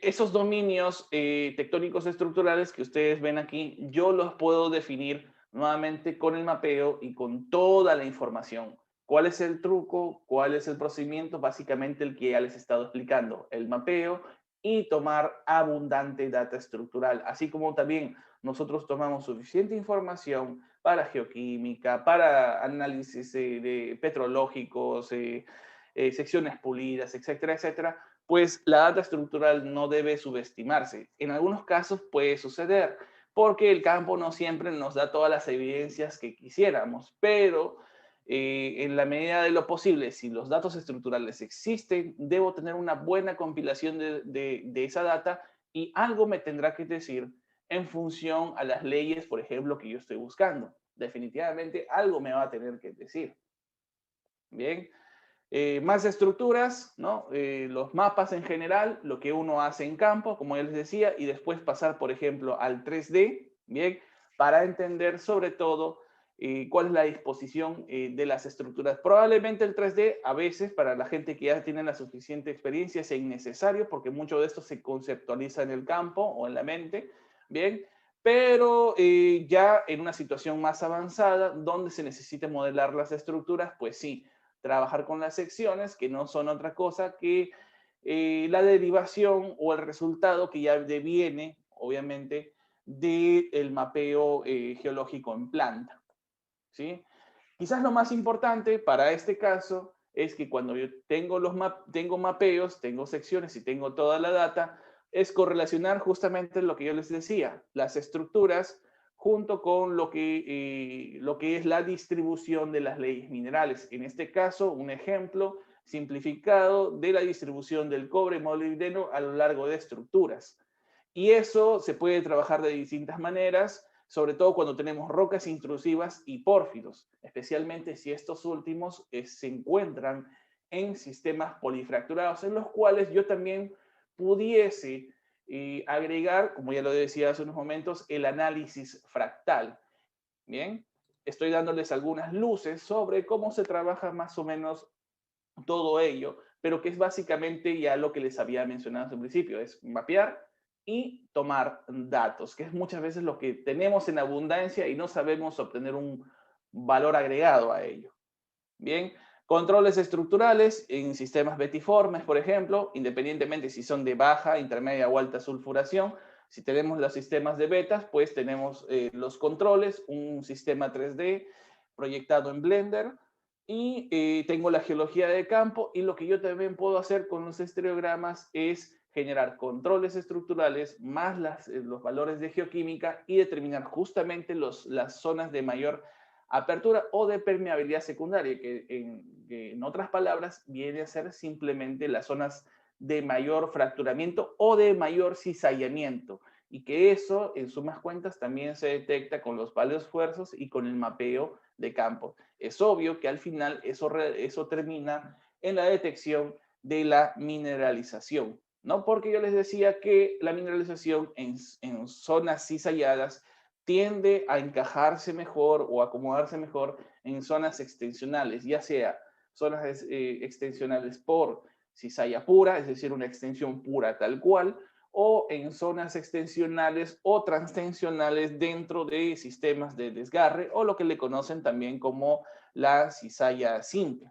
esos dominios tectónicos estructurales que ustedes ven aquí, yo los puedo definir nuevamente con el mapeo y con toda la información. ¿Cuál es el truco? ¿Cuál es el procedimiento? Básicamente el que ya les he estado explicando, el mapeo y tomar abundante data estructural, así como también nosotros tomamos suficiente información para geoquímica, para análisis de petrológicos, secciones pulidas, etcétera, etcétera, pues la data estructural no debe subestimarse. En algunos casos puede suceder, porque el campo no siempre nos da todas las evidencias que quisiéramos, pero en la medida de lo posible, si los datos estructurales existen, debo tener una buena compilación de esa data y algo me tendrá que decir en función a las leyes, por ejemplo, que yo estoy buscando. Definitivamente algo me va a tener que decir. Bien. Más estructuras, ¿no? Los mapas en general, lo que uno hace en campo, como ya les decía, y después pasar, por ejemplo, al 3D, ¿bien? Para entender sobre todo cuál es la disposición de las estructuras. Probablemente el 3D, a veces, para la gente que ya tiene la suficiente experiencia, sea innecesario, porque mucho de esto se conceptualiza en el campo o en la mente, ¿bien? Pero ya en una situación más avanzada, donde se necesite modelar las estructuras, pues sí, trabajar con las secciones, que no son otra cosa que la derivación o el resultado que ya deviene, obviamente, del mapeo geológico en planta. ¿Sí? Quizás lo más importante para este caso es que cuando yo tengo mapeos, tengo secciones y tengo toda la data, es correlacionar justamente lo que yo les decía, las estructuras junto con lo que es la distribución de las leyes minerales. En este caso, un ejemplo simplificado de la distribución del cobre molibdeno a lo largo de estructuras. Y eso se puede trabajar de distintas maneras, sobre todo cuando tenemos rocas intrusivas y pórfidos, especialmente si estos últimos se encuentran en sistemas polifracturados, en los cuales yo también pudiese agregar, como ya lo decía hace unos momentos, el análisis fractal. Bien, estoy dándoles algunas luces sobre cómo se trabaja más o menos todo ello, pero que es básicamente ya lo que les había mencionado al principio, es mapear y tomar datos, que es muchas veces lo que tenemos en abundancia y no sabemos obtener un valor agregado a ello. Bien, controles estructurales en sistemas betiformes, por ejemplo, independientemente si son de baja, intermedia o alta sulfuración. Si tenemos los sistemas de betas, pues tenemos los controles, un sistema 3D proyectado en Blender, y tengo la geología de campo, y lo que yo también puedo hacer con los estereogramas es generar controles estructurales más los valores de geoquímica y determinar justamente las zonas de mayor apertura o de permeabilidad secundaria, que en otras palabras viene a ser simplemente las zonas de mayor fracturamiento o de mayor cizallamiento, y que eso, en sumas cuentas, también se detecta con los paleoesfuerzos y con el mapeo de campo. Es obvio que al final eso termina en la detección de la mineralización, ¿no? Porque yo les decía que la mineralización en zonas cizalladas tiende a encajarse mejor o acomodarse mejor en zonas extensionales, ya sea zonas extensionales por cizalla pura, es decir, una extensión pura tal cual, o en zonas extensionales o transtensionales dentro de sistemas de desgarre, o lo que le conocen también como la cizalla simple.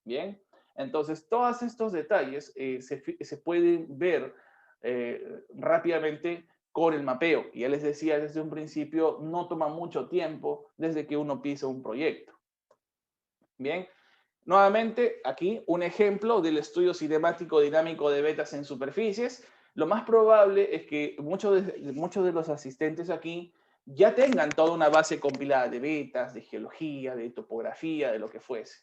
Bien, entonces todos estos detalles se pueden ver rápidamente con el mapeo. Y ya les decía desde un principio, no toma mucho tiempo desde que uno pisa un proyecto. Bien, nuevamente aquí un ejemplo del estudio cinemático dinámico de vetas en superficies. Lo más probable es que muchos de los asistentes aquí ya tengan toda una base compilada de vetas, de geología, de topografía, de lo que fuese.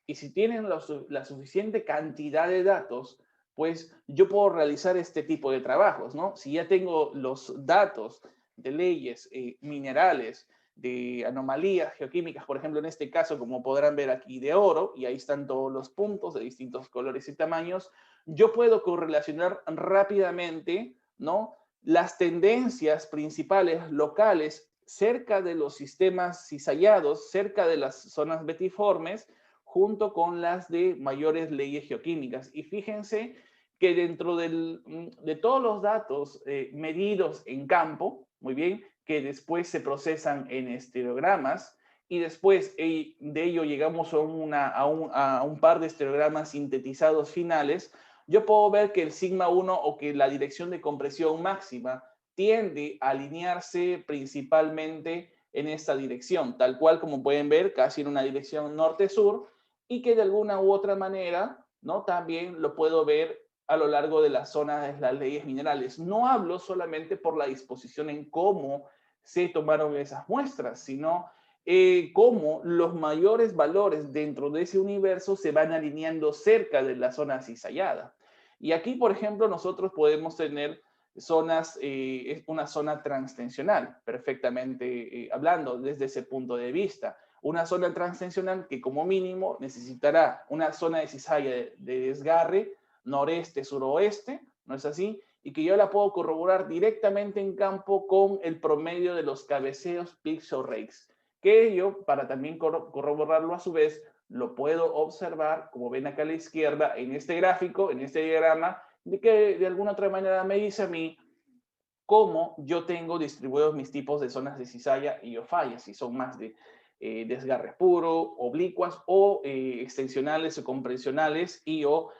Y si tienen la suficiente cantidad de datos, pues yo puedo realizar este tipo de trabajos, ¿no? Si ya tengo los datos de leyes minerales, de anomalías geoquímicas, por ejemplo, en este caso, como podrán ver aquí, de oro, y ahí están todos los puntos de distintos colores y tamaños, yo puedo correlacionar rápidamente, ¿no?, las tendencias principales locales cerca de los sistemas cizallados, cerca de las zonas betiformes, junto con las de mayores leyes geoquímicas. Y fíjense que dentro de todos los datos medidos en campo, muy bien, que después se procesan en estereogramas, y después de ello llegamos a un par de estereogramas sintetizados finales, yo puedo ver que el sigma 1 o que la dirección de compresión máxima tiende a alinearse principalmente en esta dirección, tal cual como pueden ver, casi en una dirección norte-sur, y que de alguna u otra manera, ¿no?, también lo puedo ver a lo largo de las zonas de las leyes minerales. No hablo solamente por la disposición en cómo se tomaron esas muestras, sino cómo los mayores valores dentro de ese universo se van alineando cerca de la zona cizallada. Y aquí, por ejemplo, nosotros podemos tener zonas, una zona transtensional, perfectamente hablando desde ese punto de vista. Una zona transtensional que como mínimo necesitará una zona de cizalla de desgarre noreste-suroeste, ¿no es así? Y que yo la puedo corroborar directamente en campo con el promedio de los cabeceos pixel rates, que yo, para también corroborarlo a su vez, lo puedo observar, como ven acá a la izquierda, en este gráfico, en este diagrama, de que de alguna otra manera me dice a mí cómo yo tengo distribuidos mis tipos de zonas de cizalla y o fallas, si son más de desgarre puro, oblicuas o extensionales o comprensionales y o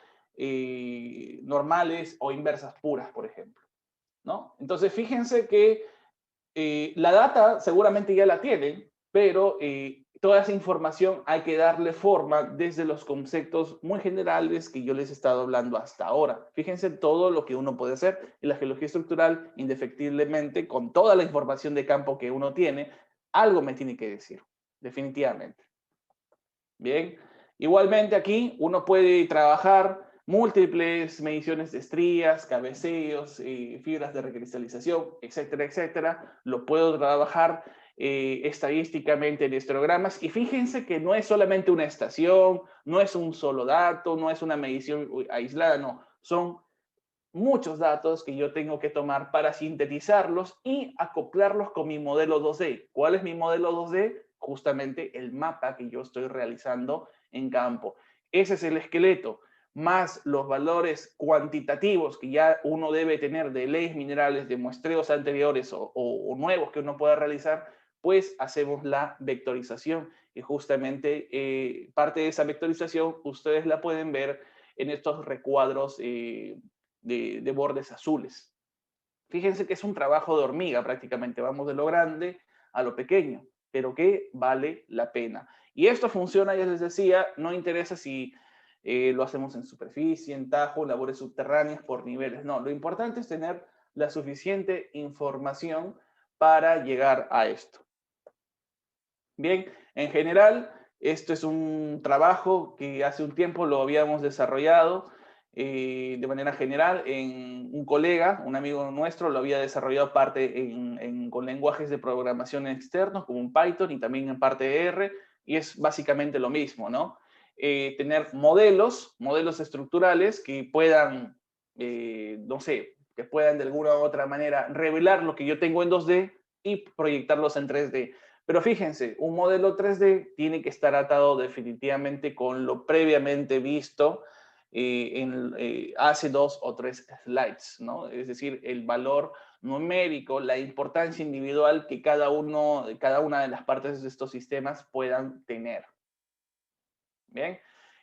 normales o inversas puras, por ejemplo, ¿no? Entonces, fíjense que la data seguramente ya la tienen, pero toda esa información hay que darle forma desde los conceptos muy generales que yo les he estado hablando hasta ahora. Fíjense todo lo que uno puede hacer y la geología estructural, indefectiblemente, con toda la información de campo que uno tiene, algo me tiene que decir, definitivamente. Bien, igualmente aquí uno puede trabajar múltiples mediciones de estrías, cabeceos, fibras de recristalización, etcétera, etcétera. Lo puedo trabajar estadísticamente en histogramas y fíjense que no es solamente una estación, no es un solo dato, no es una medición aislada, no, son muchos datos que yo tengo que tomar para sintetizarlos y acoplarlos con mi modelo 2D. ¿Cuál es mi modelo 2D? Justamente el mapa que yo estoy realizando en campo. Ese es el esqueleto, más los valores cuantitativos que ya uno debe tener de leyes minerales, de muestreos anteriores o nuevos que uno pueda realizar, pues hacemos la vectorización. Y justamente parte de esa vectorización ustedes la pueden ver en estos recuadros de bordes azules. Fíjense que es un trabajo de hormiga prácticamente, vamos de lo grande a lo pequeño, pero que vale la pena. Y esto funciona, ya les decía, no interesa si lo hacemos en superficie, en tajo, labores subterráneas, por niveles, no, lo importante es tener la suficiente información para llegar a esto. Bien, en general, esto es un trabajo que hace un tiempo lo habíamos desarrollado de manera general en un colega, un amigo nuestro, lo había desarrollado parte con lenguajes de programación externos como un Python y también en parte R, y es básicamente lo mismo, ¿no? Tener modelos estructurales que puedan, no sé, que puedan de alguna u otra manera revelar lo que yo tengo en 2D y proyectarlos en 3D. Pero fíjense, un modelo 3D tiene que estar atado definitivamente con lo previamente visto hace 2 o 3 slides, ¿no? Es decir, el valor numérico, la importancia individual que cada una de las partes de estos sistemas puedan tener. Bien.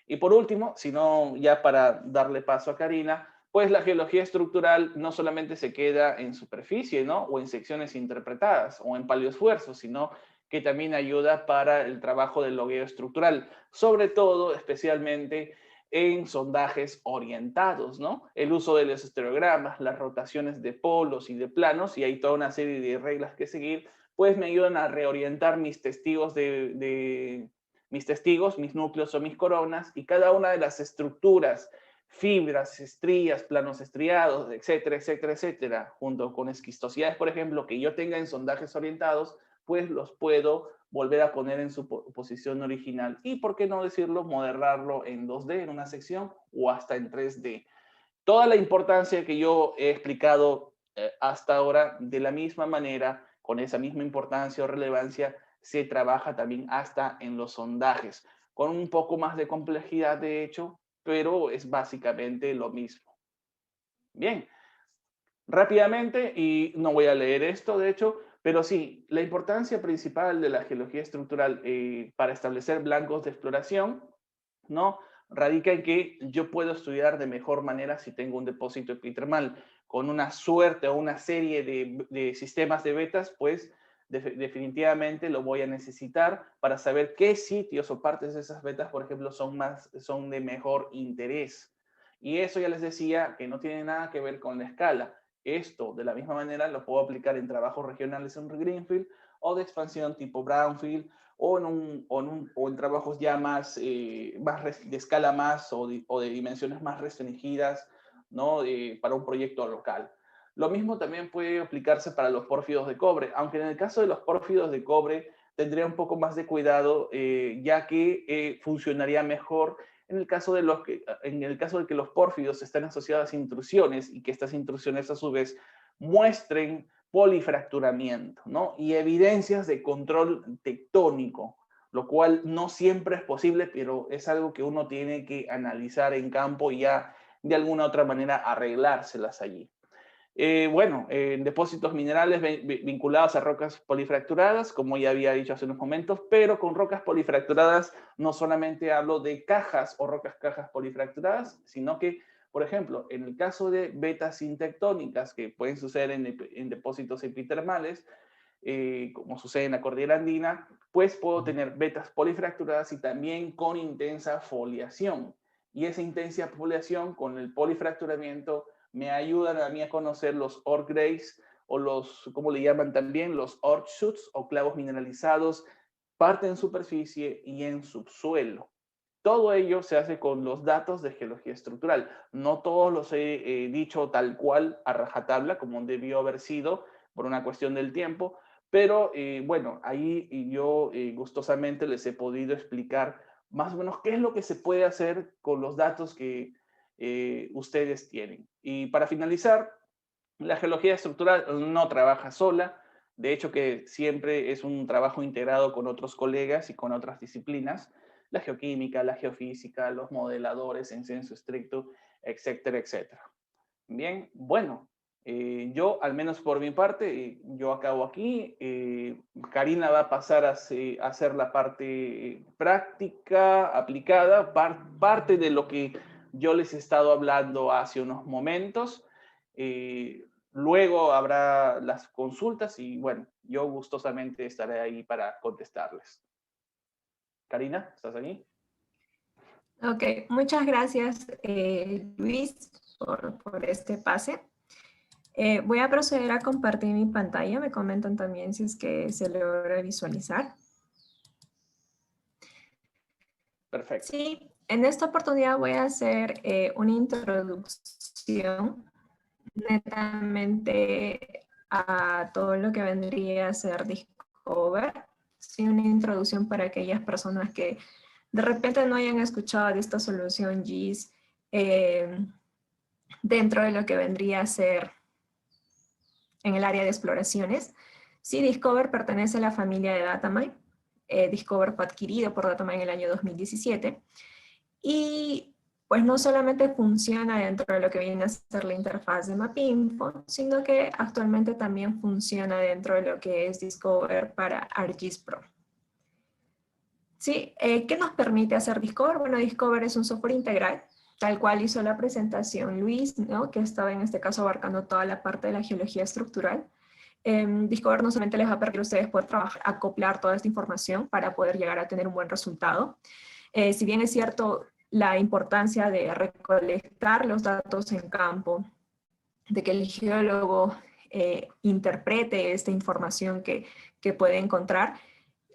Y por último, sino ya para darle paso a Karina, pues la geología estructural no solamente se queda en superficie, ¿no? O en secciones interpretadas o en paleoesfuerzos, sino que también ayuda para el trabajo del logueo estructural, sobre todo, especialmente en sondajes orientados, ¿no? El uso de los estereogramas, las rotaciones de polos y de planos, y hay toda una serie de reglas que seguir, pues me ayudan a reorientar mis testigos mis núcleos o mis coronas, y cada una de las estructuras, fibras, estrías, planos estriados, etcétera, etcétera, etcétera, junto con esquistosidades, por ejemplo, que yo tenga en sondajes orientados, pues los puedo volver a poner en su posición original. Y, ¿por qué no decirlo? Modelarlo en 2D, en una sección, o hasta en 3D. Toda la importancia que yo he explicado hasta ahora, de la misma manera, con esa misma importancia o relevancia, se trabaja también hasta en los sondajes, con un poco más de complejidad, de hecho, pero es básicamente lo mismo. Bien, rápidamente, y no voy a leer esto, de hecho, pero sí, la importancia principal de la geología estructural para establecer blancos de exploración, ¿no? Radica en que yo puedo estudiar de mejor manera si tengo un depósito epitermal con una suerte o una serie de sistemas de vetas, pues definitivamente lo voy a necesitar para saber qué sitios o partes de esas vetas, por ejemplo, son de mejor interés. Y eso ya les decía que no tiene nada que ver con la escala. Esto, de la misma manera, lo puedo aplicar en trabajos regionales en Greenfield o de expansión tipo Brownfield o en trabajos ya más de escala más o de dimensiones más restringidas, ¿no? Para un proyecto local. Lo mismo también puede aplicarse para los pórfidos de cobre, aunque en el caso de los pórfidos de cobre tendría un poco más de cuidado, ya que funcionaría mejor en el caso de que los pórfidos estén asociados a intrusiones y que estas intrusiones a su vez muestren polifracturamiento, ¿no? Y evidencias de control tectónico, lo cual no siempre es posible, pero es algo que uno tiene que analizar en campo y ya de alguna otra manera arreglárselas allí. En depósitos minerales vinculados a rocas polifracturadas, como ya había dicho hace unos momentos, pero con rocas polifracturadas no solamente hablo de cajas o cajas polifracturadas, sino que, por ejemplo, en el caso de vetas sintectónicas que pueden suceder en depósitos epitermales, como sucede en la cordillera andina, pues puedo tener vetas polifracturadas y también con intensa foliación. Y esa intensa foliación con el polifracturamiento me ayudan a mí a conocer los ore grays o ¿cómo le llaman también? Los ore shoots o clavos mineralizados, parte en superficie y en subsuelo. Todo ello se hace con los datos de geología estructural. No todos los he dicho tal cual a rajatabla, como debió haber sido por una cuestión del tiempo, pero ahí yo gustosamente les he podido explicar más o menos qué es lo que se puede hacer con los datos que ustedes tienen. Y para finalizar, la geología estructural no trabaja sola, de hecho que siempre es un trabajo integrado con otros colegas y con otras disciplinas, la geoquímica, la geofísica, los modeladores en senso estricto, etcétera, etcétera. Bien, bueno, yo al menos por mi parte, yo acabo aquí. Karina va a pasar a hacer la parte práctica, aplicada, parte de lo que yo les he estado hablando hace unos momentos. Luego habrá las consultas y bueno, yo gustosamente estaré ahí para contestarles. Karina, ¿estás ahí? Ok, muchas gracias, Luis, por este pase. Voy a proceder a compartir mi pantalla. Me comentan también si es que se logra visualizar. Perfecto. Sí, en esta oportunidad voy a hacer una introducción netamente a todo lo que vendría a ser Discover. Sí, una introducción para aquellas personas que de repente no hayan escuchado de esta solución GIS dentro de lo que vendría a ser en el área de exploraciones. Sí, Discover pertenece a la familia de Datamine. Discover fue adquirido por Datamine en el año 2017. Y pues no solamente funciona dentro de lo que viene a ser la interfaz de MapInfo, sino que actualmente también funciona dentro de lo que es Discover para ArcGIS Pro. Sí, ¿qué nos permite hacer Discover? Bueno, Discover es un software integral, tal cual hizo la presentación Luis, ¿no? Que estaba en este caso abarcando toda la parte de la geología estructural. Discover no solamente les va a permitir a ustedes poder trabajar, acoplar toda esta información para poder llegar a tener un buen resultado. Si bien es cierto la importancia de recolectar los datos en campo, de que el geólogo interprete esta información que puede encontrar,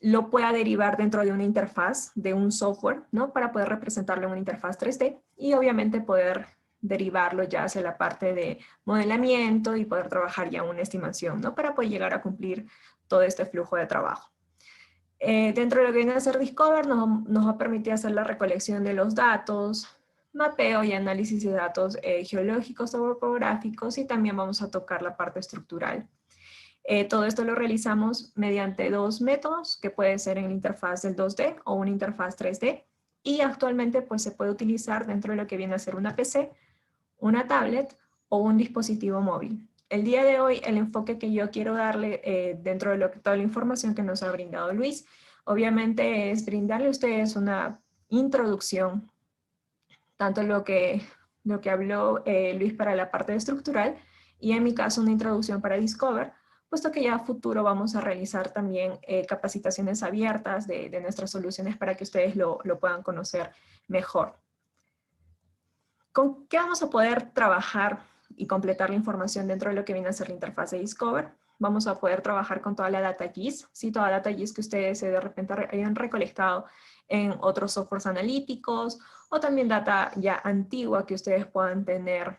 lo pueda derivar dentro de una interfaz, de un software, ¿no? Para poder representarlo en una interfaz 3D y obviamente poder derivarlo ya hacia la parte de modelamiento y poder trabajar ya una estimación, ¿no? Para poder llegar a cumplir todo este flujo de trabajo. Dentro de lo que viene a ser Discover nos va a permitir hacer la recolección de los datos, mapeo y análisis de datos geológicos, topográficos y también vamos a tocar la parte estructural. Todo esto lo realizamos mediante dos métodos, que puede ser en la interfaz del 2D o una interfaz 3D, y actualmente pues se puede utilizar dentro de lo que viene a ser una PC, una tablet o un dispositivo móvil. El día de hoy el enfoque que yo quiero darle dentro de toda la información que nos ha brindado Luis, obviamente es brindarle a ustedes una introducción, tanto lo que habló Luis para la parte estructural y en mi caso una introducción para Discover, puesto que ya a futuro vamos a realizar también capacitaciones abiertas de nuestras soluciones para que ustedes lo puedan conocer mejor. ¿Con qué vamos a poder trabajar y completar la información dentro de lo que viene a ser la interfaz de Discover? Vamos a poder trabajar con toda la data GIS, ¿sí? Toda data GIS que ustedes de repente hayan recolectado en otros softwares analíticos o también data ya antigua que ustedes puedan tener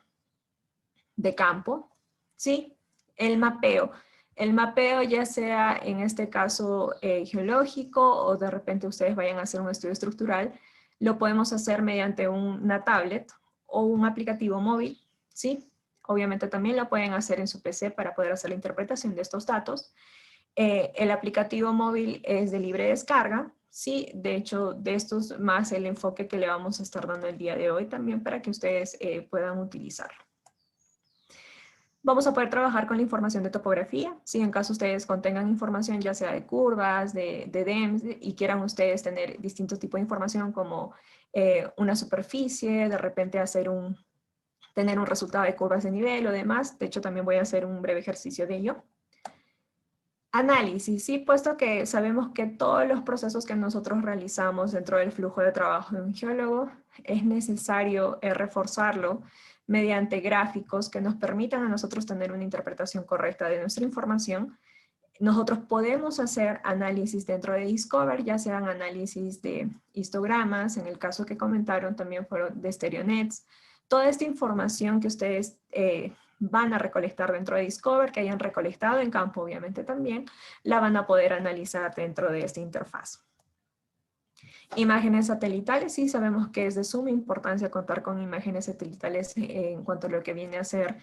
de campo, ¿sí? El mapeo. El mapeo ya sea en este caso geológico o de repente ustedes vayan a hacer un estudio estructural, lo podemos hacer mediante una tablet o un aplicativo móvil, ¿sí? Obviamente también lo pueden hacer en su PC para poder hacer la interpretación de estos datos. El aplicativo móvil es de libre descarga, sí, de hecho de estos más el enfoque que le vamos a estar dando el día de hoy también para que ustedes puedan utilizarlo. Vamos a poder trabajar con la información de topografía, si en caso ustedes contengan información ya sea de curvas, de DEMS, y quieran ustedes tener distintos tipos de información como una superficie, de repente tener un resultado de curvas de nivel o demás. De hecho, también voy a hacer un breve ejercicio de ello. Análisis, sí, puesto que sabemos que todos los procesos que nosotros realizamos dentro del flujo de trabajo de un geólogo es necesario reforzarlo mediante gráficos que nos permitan a nosotros tener una interpretación correcta de nuestra información. Nosotros podemos hacer análisis dentro de Discover, ya sean análisis de histogramas, en el caso que comentaron también fueron de StereoNets. Toda esta información que ustedes van a recolectar dentro de Discover, que hayan recolectado en campo obviamente también, la van a poder analizar dentro de esta interfaz. Imágenes satelitales, sí sabemos que es de suma importancia contar con imágenes satelitales en cuanto a lo que viene a ser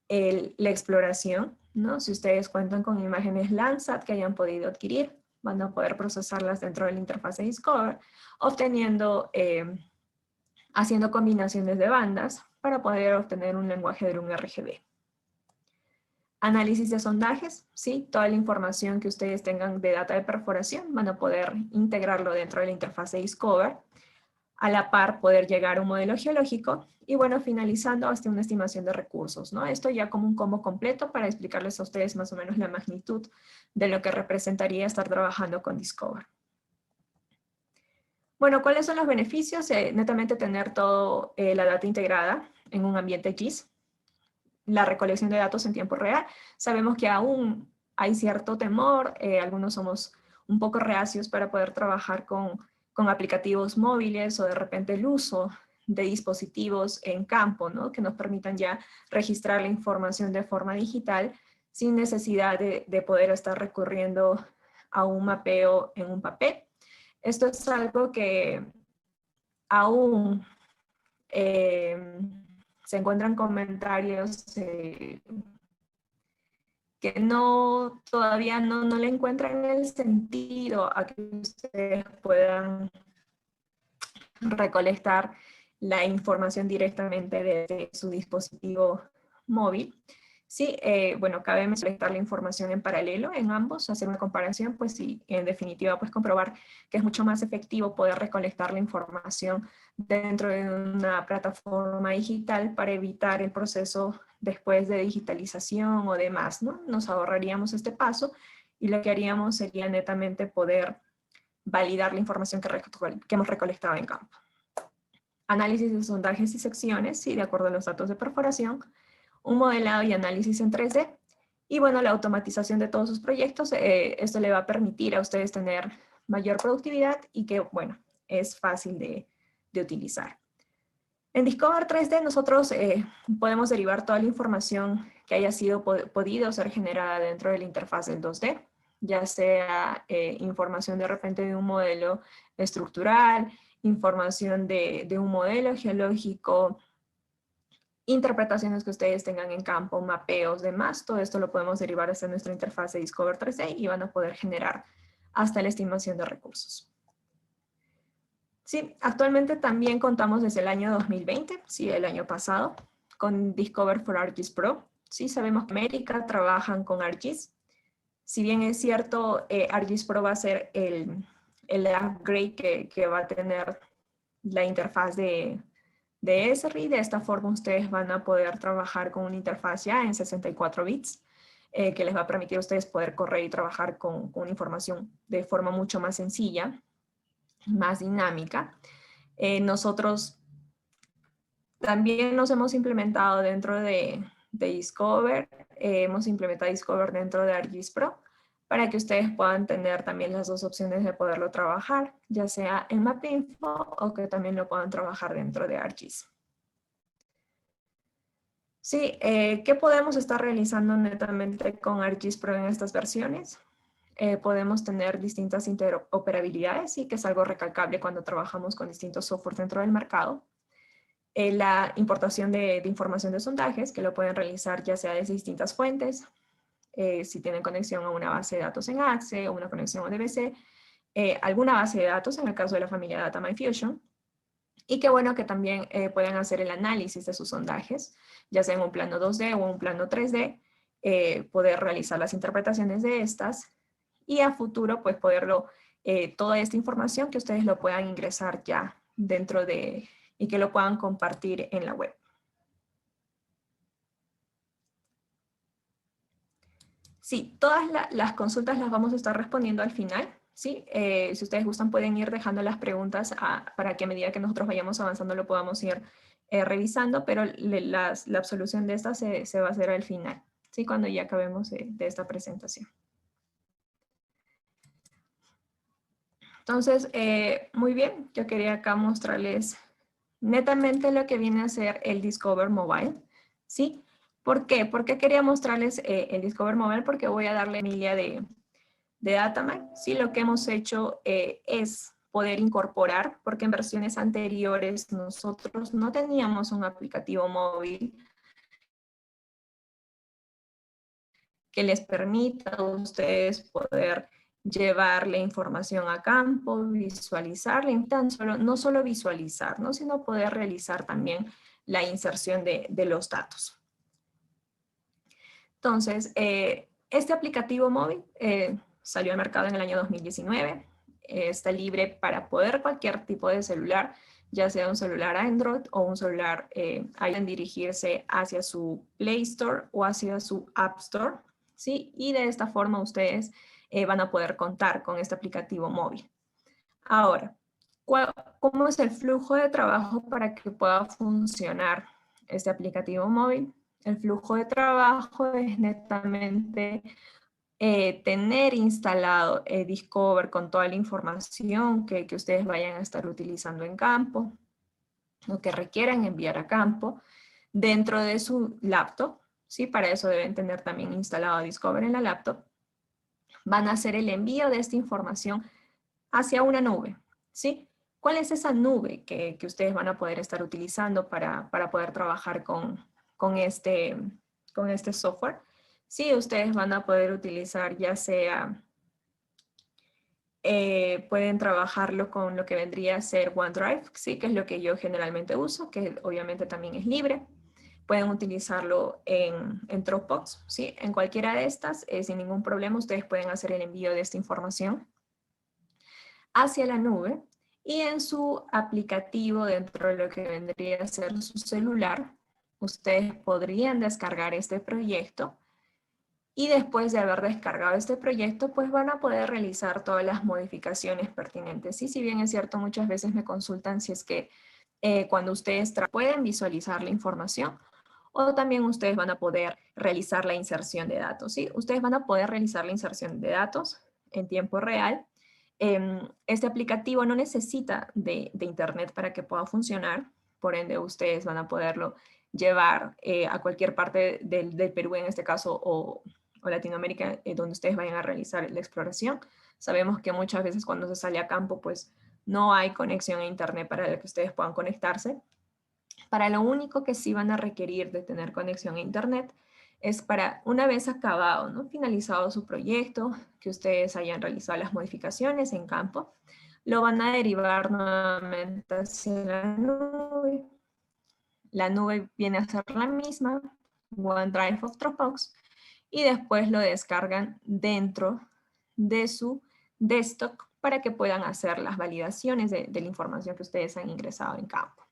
la exploración, ¿no? Si ustedes cuentan con imágenes Landsat que hayan podido adquirir, van a poder procesarlas dentro de la interfaz de Discover, obteniendo, haciendo combinaciones de bandas para poder obtener un lenguaje de un RGB. Análisis de sondajes, sí, toda la información que ustedes tengan de data de perforación van a poder integrarlo dentro de la interfaz de Discover, a la par poder llegar a un modelo geológico y bueno, finalizando hasta una estimación de recursos, ¿no? Esto ya como un combo completo para explicarles a ustedes más o menos la magnitud de lo que representaría estar trabajando con Discover. Bueno, ¿cuáles son los beneficios? Netamente tener toda la data integrada en un ambiente GIS. La recolección de datos en tiempo real. Sabemos que aún hay cierto temor, algunos somos un poco reacios para poder trabajar con con aplicativos móviles o de repente el uso de dispositivos en campo, ¿no? Que nos permitan ya registrar la información de forma digital sin necesidad de poder estar recurriendo a un mapeo en un papel. Esto es algo que aún se encuentran comentarios que todavía no le encuentran el sentido a que ustedes puedan recolectar la información directamente desde su dispositivo móvil. Sí, bueno, cabe recolectar la información en paralelo en ambos, hacer una comparación, pues sí, en definitiva, pues comprobar que es mucho más efectivo poder recolectar la información dentro de una plataforma digital para evitar el proceso después de digitalización o demás, ¿no? Nos ahorraríamos este paso y lo que haríamos sería netamente poder validar la información que hemos recolectado en campo. Análisis de sondajes y secciones, sí, de acuerdo a los datos de perforación, un modelado y análisis en 3D, y bueno, la automatización de todos sus proyectos. Esto le va a permitir a ustedes tener mayor productividad y que, bueno, es fácil de utilizar. En Discover 3D nosotros podemos derivar toda la información que haya sido podido ser generada dentro de la interfaz del 2D, ya sea información de repente de un modelo estructural, información de un modelo geológico, interpretaciones que ustedes tengan en campo, mapeos, demás. Todo esto lo podemos derivar hasta nuestra interfaz de Discover 3D y van a poder generar hasta la estimación de recursos. Sí, actualmente también contamos desde el año 2020, sí, el año pasado, con Discover for ArcGIS Pro. Sí, sabemos que América trabajan con ArcGIS. Si bien es cierto, ArcGIS Pro va a ser el upgrade que va a tener la interfaz de Esri. De esta forma ustedes van a poder trabajar con una interfaz ya en 64 bits, que les va a permitir a ustedes poder correr y trabajar con información de forma mucho más sencilla, más dinámica. Nosotros también nos hemos implementado dentro de Discover, hemos implementado Discover dentro de ArcGIS Pro, para que ustedes puedan tener también las dos opciones de poderlo trabajar, ya sea en MapInfo o que también lo puedan trabajar dentro de ArcGIS. Sí, ¿qué podemos estar realizando netamente con ArcGIS Pro en estas versiones? Podemos tener distintas interoperabilidades, y que es algo recalcable cuando trabajamos con distintos software dentro del mercado. La importación de información de sondajes, que lo pueden realizar ya sea desde distintas fuentes, si tienen conexión a una base de datos en Axe o una conexión a DBC, alguna base de datos en el caso de la familia Data MyFusion, y qué bueno que también pueden hacer el análisis de sus sondajes, ya sea en un plano 2D o un plano 3D, poder realizar las interpretaciones de estas, y a futuro pues poderlo, toda esta información que ustedes lo puedan ingresar ya dentro de, y que lo puedan compartir en la web. Sí, todas las consultas las vamos a estar respondiendo al final, ¿sí? Si ustedes gustan pueden ir dejando las preguntas para que a medida que nosotros vayamos avanzando lo podamos ir revisando, pero la absolución de esta se va a hacer al final, ¿sí? Cuando ya acabemos de esta presentación. Entonces, muy bien, yo quería acá mostrarles netamente lo que viene a ser el Discover Mobile, ¿sí? ¿Por qué? ¿Por qué quería mostrarles el Discover Mobile? Porque voy a darle Emilia de Datamind. Sí, lo que hemos hecho es poder incorporar, porque en versiones anteriores nosotros no teníamos un aplicativo móvil que les permita a ustedes poder llevar la información a campo, visualizarla, y no solo visualizar, ¿no? Sino poder realizar también la inserción de los datos. Entonces, este aplicativo móvil salió al mercado en el año 2019, está libre para poder cualquier tipo de celular, ya sea un celular Android o un celular, pueden dirigirse hacia su Play Store o hacia su App Store, ¿sí? Y de esta forma ustedes van a poder contar con este aplicativo móvil. Ahora, ¿cómo es el flujo de trabajo para que pueda funcionar este aplicativo móvil? El flujo de trabajo es netamente tener instalado Discover con toda la información que ustedes vayan a estar utilizando en campo, o que requieran enviar a campo, dentro de su laptop, ¿sí? Para eso deben tener también instalado Discover en la laptop. Van a hacer el envío de esta información hacia una nube, ¿sí? ¿Cuál es esa nube que ustedes van a poder estar utilizando para poder trabajar con este software? Sí, ustedes van a poder utilizar ya sea, pueden trabajarlo con lo que vendría a ser OneDrive, sí, que es lo que yo generalmente uso, que obviamente también es libre. Pueden utilizarlo en Dropbox, ¿sí? En cualquiera de estas, sin ningún problema, ustedes pueden hacer el envío de esta información hacia la nube, y en su aplicativo, dentro de lo que vendría a ser su celular, ustedes podrían descargar este proyecto, y después de haber descargado este proyecto, pues van a poder realizar todas las modificaciones pertinentes. Y si bien es cierto, muchas veces me consultan si es que cuando ustedes pueden visualizar la información, o también ustedes van a poder realizar la inserción de datos, ¿sí? Ustedes van a poder realizar la inserción de datos en tiempo real. Este aplicativo no necesita de internet para que pueda funcionar, por ende ustedes van a poderlo llevar a cualquier parte del Perú, en este caso, o Latinoamérica, donde ustedes vayan a realizar la exploración. Sabemos que muchas veces cuando se sale a campo, pues no hay conexión a internet para que ustedes puedan conectarse. Para lo único que sí van a requerir de tener conexión a internet es para, una vez acabado, ¿no? Finalizado su proyecto, que ustedes hayan realizado las modificaciones en campo, lo van a derivar nuevamente hacia la nube. La nube viene a ser la misma, OneDrive o Dropbox, y después lo descargan dentro de su desktop para que puedan hacer las validaciones de la información que ustedes han ingresado en campo.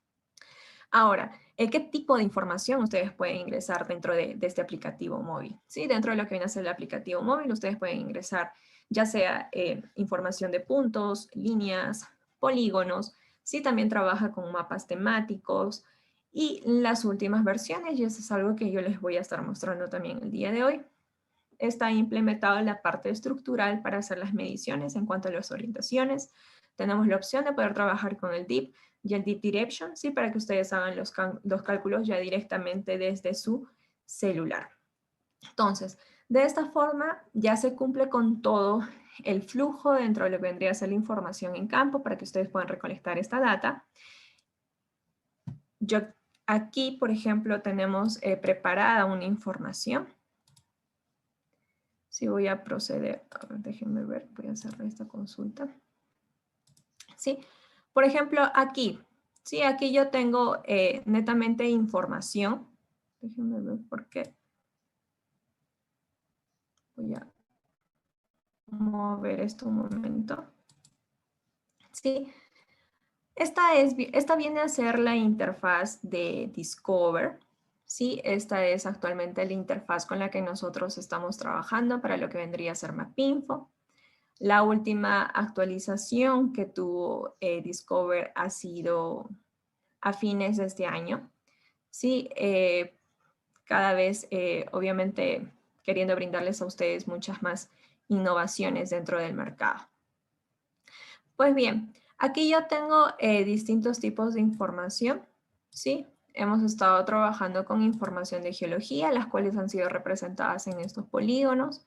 Ahora, ¿qué tipo de información ustedes pueden ingresar dentro de este aplicativo móvil? ¿Sí? Dentro de lo que viene a ser el aplicativo móvil, ustedes pueden ingresar ya sea información de puntos, líneas, polígonos, ¿sí? También trabaja con mapas temáticos y las últimas versiones, y eso es algo que yo les voy a estar mostrando también el día de hoy. Está implementado la parte estructural para hacer las mediciones en cuanto a las orientaciones. Tenemos la opción de poder trabajar con el DIP y el Deep Direction, ¿sí? Para que ustedes hagan los cálculos ya directamente desde su celular. Entonces, de esta forma ya se cumple con todo el flujo dentro de lo que vendría a ser la información en campo para que ustedes puedan recolectar esta data. Aquí, por ejemplo, tenemos preparada una información. Si voy a proceder, a ver, déjenme ver, voy a cerrar esta consulta. Sí, por ejemplo, aquí, sí, aquí yo tengo netamente información. Déjenme ver por qué. Voy a mover esto un momento. Sí, esta viene a ser la interfaz de Discover. Sí, esta es actualmente la interfaz con la que nosotros estamos trabajando para lo que vendría a ser MapInfo. La última actualización que tuvo Discover ha sido a fines de este año. Sí, cada vez, obviamente, queriendo brindarles a ustedes muchas más innovaciones dentro del mercado. Pues bien, aquí yo tengo distintos tipos de información, ¿sí? Hemos estado trabajando con información de geología, las cuales han sido representadas en estos polígonos.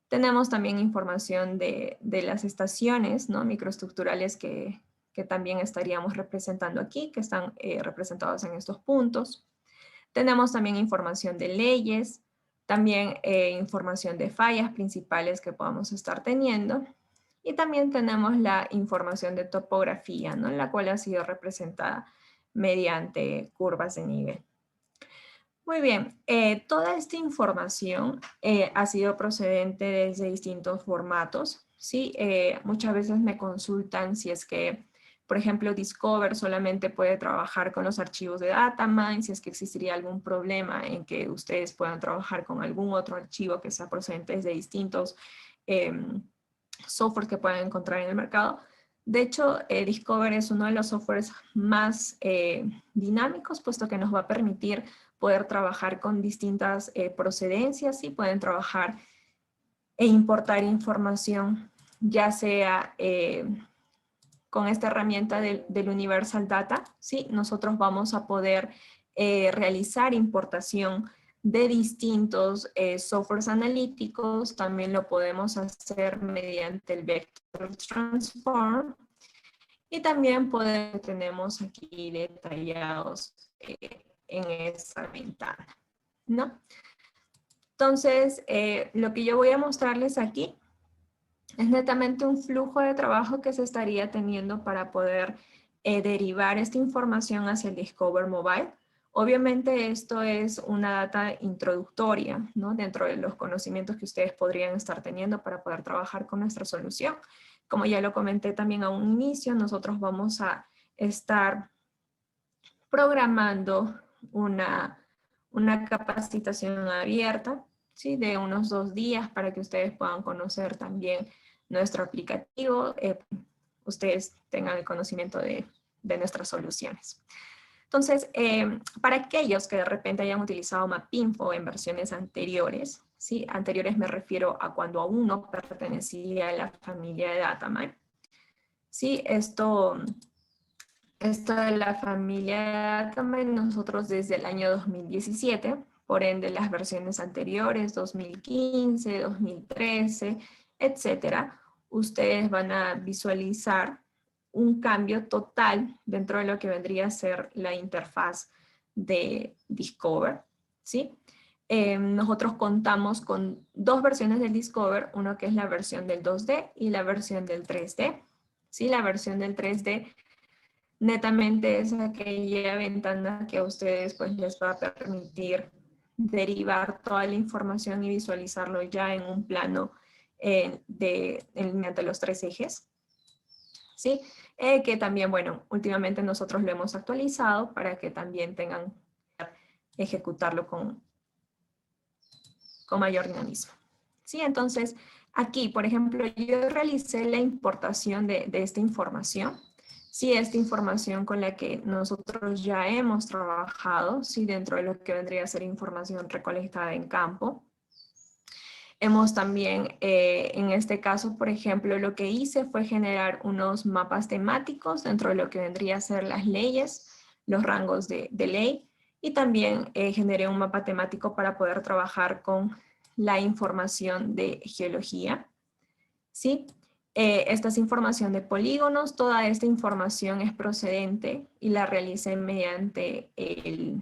Tenemos también información de las estaciones, ¿no? Microestructurales que también estaríamos representando aquí, que están representados en estos puntos. Tenemos también información de leyes, también información de fallas principales que podamos estar teniendo. Y también tenemos la información de topografía, ¿no? La cual ha sido representada mediante curvas de nivel. Muy bien, toda esta información ha sido procedente desde distintos formatos, ¿sí? Muchas veces me consultan si es que, por ejemplo, Discover solamente puede trabajar con los archivos de Datamine, si es que existiría algún problema en que ustedes puedan trabajar con algún otro archivo que sea procedente de distintos softwares que puedan encontrar en el mercado. De hecho, Discover es uno de los softwares más dinámicos, puesto que nos va a permitir poder trabajar con distintas procedencias y pueden trabajar e importar información, ya sea con esta herramienta del Universal Data, ¿sí? Nosotros vamos a poder realizar importación de distintos softwares analíticos. También lo podemos hacer mediante el Vector Transform. Y también tenemos aquí detallados en esta ventana, ¿no? Entonces, lo que yo voy a mostrarles aquí es netamente un flujo de trabajo que se estaría teniendo para poder derivar esta información hacia el Discover Mobile. Obviamente esto es una data introductoria, ¿no? Dentro de los conocimientos que ustedes podrían estar teniendo para poder trabajar con nuestra solución. Como ya lo comenté también a un inicio, nosotros vamos a estar programando una capacitación abierta, ¿sí? De unos 2 días para que ustedes puedan conocer también nuestro aplicativo, ustedes tengan el conocimiento de nuestras soluciones. Entonces, para aquellos que de repente hayan utilizado MapInfo en versiones anteriores, ¿sí? Anteriores me refiero a cuando aún no pertenecía a la familia de Datamine. Sí, esto de la familia de Datamine, nosotros desde el año 2017, por ende las versiones anteriores, 2015, 2013, etcétera, ustedes van a visualizar un cambio total dentro de lo que vendría a ser la interfaz de Discover, ¿sí? Nosotros contamos con 2 versiones del Discover, uno que es la versión del 2D y la versión del 3D, ¿sí? La versión del 3D netamente es aquella ventana que a ustedes pues les va a permitir derivar toda la información y visualizarlo ya en un plano mediante los 3 ejes, ¿sí? Que también, bueno, últimamente nosotros lo hemos actualizado para que también tengan que ejecutarlo con mayor dinamismo, ¿sí? Entonces, aquí, por ejemplo, yo realicé la importación de esta información, sí, esta información con la que nosotros ya hemos trabajado, sí, dentro de lo que vendría a ser información recolectada en campo. Hemos también, en este caso, por ejemplo, lo que hice fue generar unos mapas temáticos dentro de lo que vendría a ser las leyes, los rangos de ley, y también generé un mapa temático para poder trabajar con la información de geología, ¿sí? Esta es información de polígonos, toda esta información es procedente y la realicé mediante el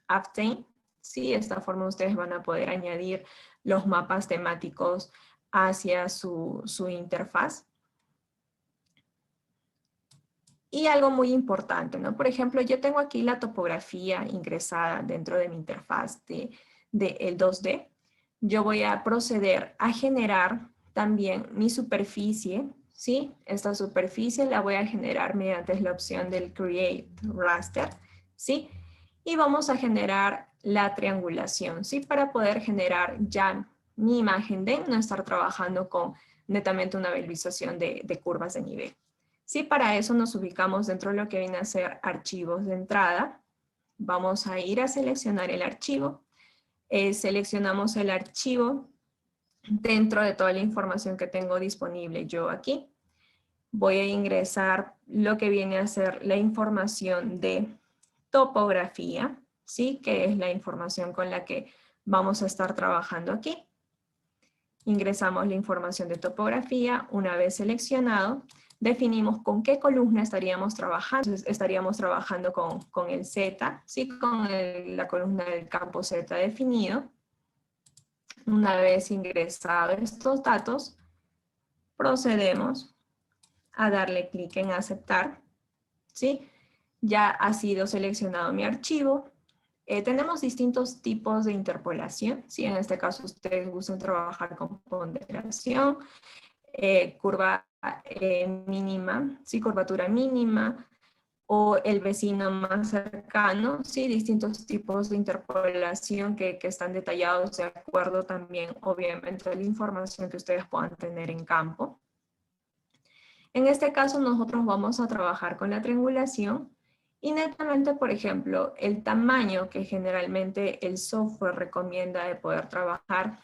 Aptane, ¿sí? De esta forma ustedes van a poder añadir los mapas temáticos hacia su interfaz. Y algo muy importante, ¿no? Por ejemplo, yo tengo aquí la topografía ingresada dentro de mi interfaz de el 2D. Yo voy a proceder a generar también mi superficie, ¿sí? Esta superficie la voy a generar mediante la opción del Create Raster, ¿sí? Y vamos a generar la triangulación, ¿sí? Para poder generar ya mi imagen de no estar trabajando con netamente una visualización de curvas de nivel. Sí, para eso nos ubicamos dentro de lo que viene a ser archivos de entrada. Vamos a ir a seleccionar el archivo. Seleccionamos el archivo dentro de toda la información que tengo disponible yo aquí. Voy a ingresar lo que viene a ser la información de topografía, ¿sí? Que es la información con la que vamos a estar trabajando aquí. Ingresamos la información de topografía. Una vez seleccionado, definimos con qué columna estaríamos trabajando. Entonces, estaríamos trabajando con el Z, ¿sí? Con la columna del campo Z definido. Una vez ingresados estos datos, procedemos a darle clic en aceptar, ¿sí? Ya ha sido seleccionado mi archivo. Tenemos distintos tipos de interpolación, ¿sí? En este caso ustedes gustan trabajar con ponderación, curva mínima, ¿sí? Curvatura mínima, o el vecino más cercano, ¿sí? Distintos tipos de interpolación que están detallados de acuerdo también, obviamente, a la información que ustedes puedan tener en campo. En este caso, nosotros vamos a trabajar con la triangulación y netamente, por ejemplo, el tamaño que generalmente el software recomienda de poder trabajar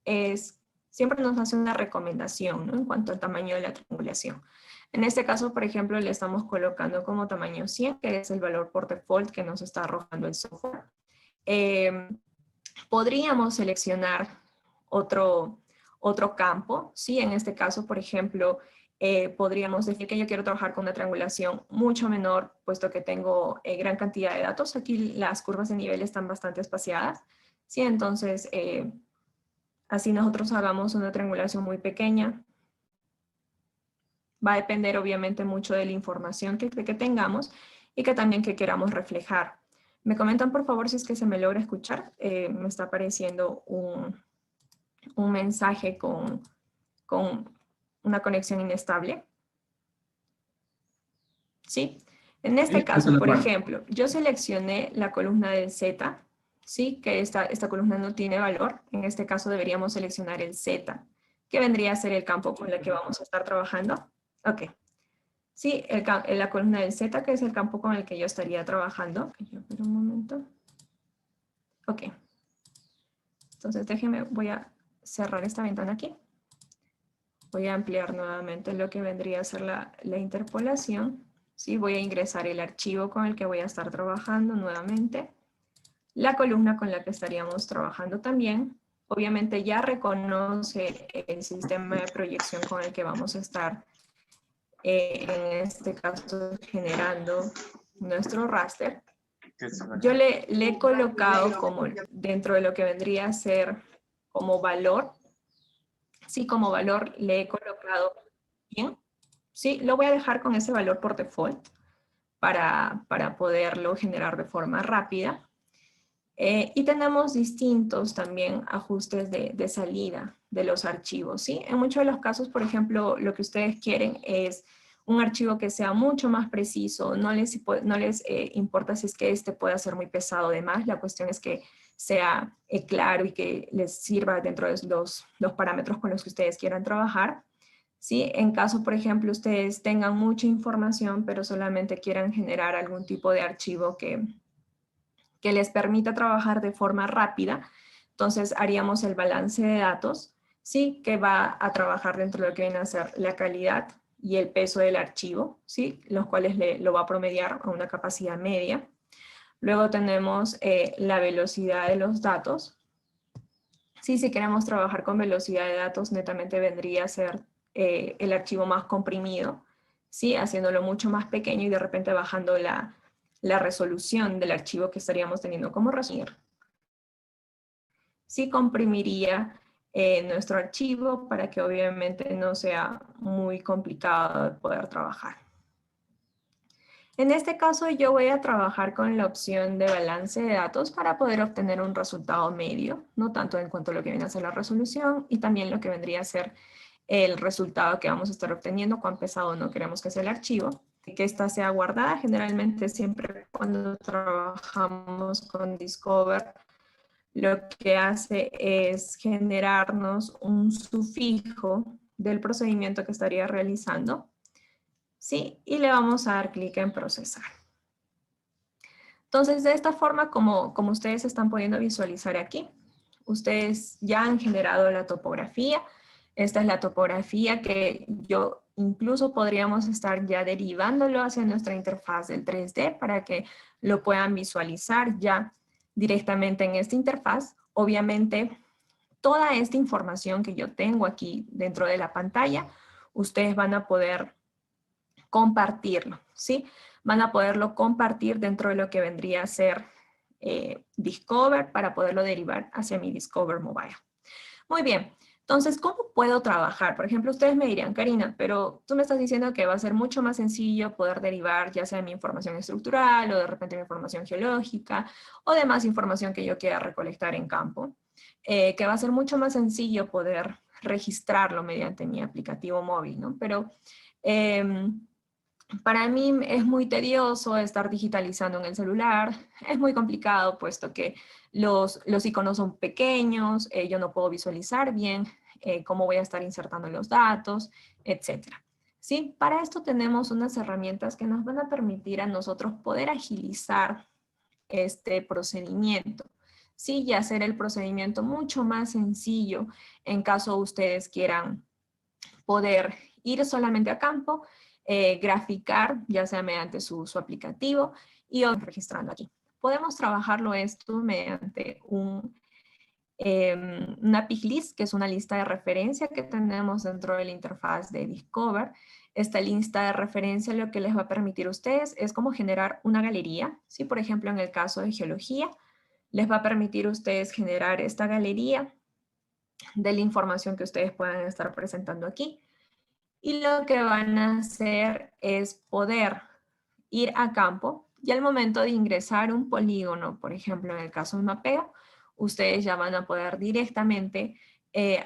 es siempre nos hace una recomendación, ¿no? En cuanto al tamaño de la triangulación. En este caso, por ejemplo, le estamos colocando como tamaño 100, que es el valor por default que nos está arrojando el software. Podríamos seleccionar otro campo, ¿sí? En este caso, por ejemplo, podríamos decir que yo quiero trabajar con una triangulación mucho menor, puesto que tengo gran cantidad de datos. Aquí las curvas de nivel están bastante espaciadas, ¿sí? Entonces, así nosotros hagamos una triangulación muy pequeña. Va a depender obviamente mucho de la información que tengamos y que también que queramos reflejar. Me comentan por favor si es que se me logra escuchar. Me está apareciendo un mensaje con una conexión inestable. ¿Sí? En este caso, por ejemplo, yo seleccioné la columna del Z, ¿sí? Que esta columna no tiene valor. En este caso deberíamos seleccionar el Z, que vendría a ser el campo con el que vamos a estar trabajando. Ok. Sí, la columna del Z, que es el campo con el que yo estaría trabajando. Espera un momento. Ok. Entonces déjenme, voy a cerrar esta ventana aquí. Voy a ampliar nuevamente lo que vendría a ser la interpolación. ¿Sí? Voy a ingresar el archivo con el que voy a estar trabajando nuevamente. La columna con la que estaríamos trabajando también. Obviamente ya reconoce el sistema de proyección con el que vamos a estar, en este caso, generando nuestro raster. Yo le he colocado como dentro de lo que vendría a ser como valor. Sí, como valor le he colocado bien. Sí, lo voy a dejar con ese valor por default para poderlo generar de forma rápida. Y tenemos distintos también ajustes de salida de los archivos, ¿sí? En muchos de los casos, por ejemplo, lo que ustedes quieren es un archivo que sea mucho más preciso, no les importa si es que este pueda ser muy pesado de más, la cuestión es que sea claro y que les sirva dentro de los parámetros con los que ustedes quieran trabajar. ¿Sí? En caso, por ejemplo, ustedes tengan mucha información, pero solamente quieran generar algún tipo de archivo que les permita trabajar de forma rápida, entonces haríamos el balance de datos, ¿sí? Que va a trabajar dentro de lo que viene a ser la calidad y el peso del archivo, ¿sí? Los cuales lo va a promediar a una capacidad media. Luego tenemos la velocidad de los datos. Sí, si queremos trabajar con velocidad de datos, netamente vendría a ser el archivo más comprimido, ¿sí? Haciéndolo mucho más pequeño y de repente bajando la resolución del archivo que estaríamos teniendo como resumir. Sí comprimiría nuestro archivo para que obviamente no sea muy complicado de poder trabajar. En este caso yo voy a trabajar con la opción de balance de datos para poder obtener un resultado medio, no tanto en cuanto a lo que viene a ser la resolución y también lo que vendría a ser el resultado que vamos a estar obteniendo, cuán pesado no queremos que sea el archivo, que esta sea guardada. Generalmente siempre cuando trabajamos con Discover, lo que hace es generarnos un sufijo del procedimiento que estaría realizando. Sí, y le vamos a dar clic en procesar. Entonces, de esta forma, como ustedes están pudiendo visualizar aquí, ustedes ya han generado la topografía. Esta es la topografía que yo incluso podríamos estar ya derivándolo hacia nuestra interfaz del 3D para que lo puedan visualizar ya directamente en esta interfaz. Obviamente, toda esta información que yo tengo aquí dentro de la pantalla, ustedes van a poder compartirlo, ¿sí? Van a poderlo compartir dentro de lo que vendría a ser Discover para poderlo derivar hacia mi Discover Mobile. Muy bien, entonces, ¿cómo puedo trabajar? Por ejemplo, ustedes me dirían, Karina, pero tú me estás diciendo que va a ser mucho más sencillo poder derivar ya sea mi información estructural o de repente mi información geológica o demás información que yo quiera recolectar en campo, que va a ser mucho más sencillo poder registrarlo mediante mi aplicativo móvil, ¿no? Pero para mí es muy tedioso estar digitalizando en el celular, es muy complicado puesto que los iconos son pequeños, yo no puedo visualizar bien cómo voy a estar insertando los datos, etc. ¿Sí? Para esto tenemos unas herramientas que nos van a permitir a nosotros poder agilizar este procedimiento. ¿sí? Y hacer el procedimiento mucho más sencillo en caso ustedes quieran poder ir solamente a campo, graficar, ya sea mediante su aplicativo y registrando aquí. Podemos trabajarlo esto mediante una pick list, que es una lista de referencia que tenemos dentro de la interfaz de Discover. Esta lista de referencia lo que les va a permitir a ustedes es como generar una galería. ¿Sí? Por ejemplo, en el caso de geología, les va a permitir a ustedes generar esta galería de la información que ustedes puedan estar presentando aquí. Y lo que van a hacer es poder ir a campo y al momento de ingresar un polígono, por ejemplo, en el caso de un mapeo, ustedes ya van a poder directamente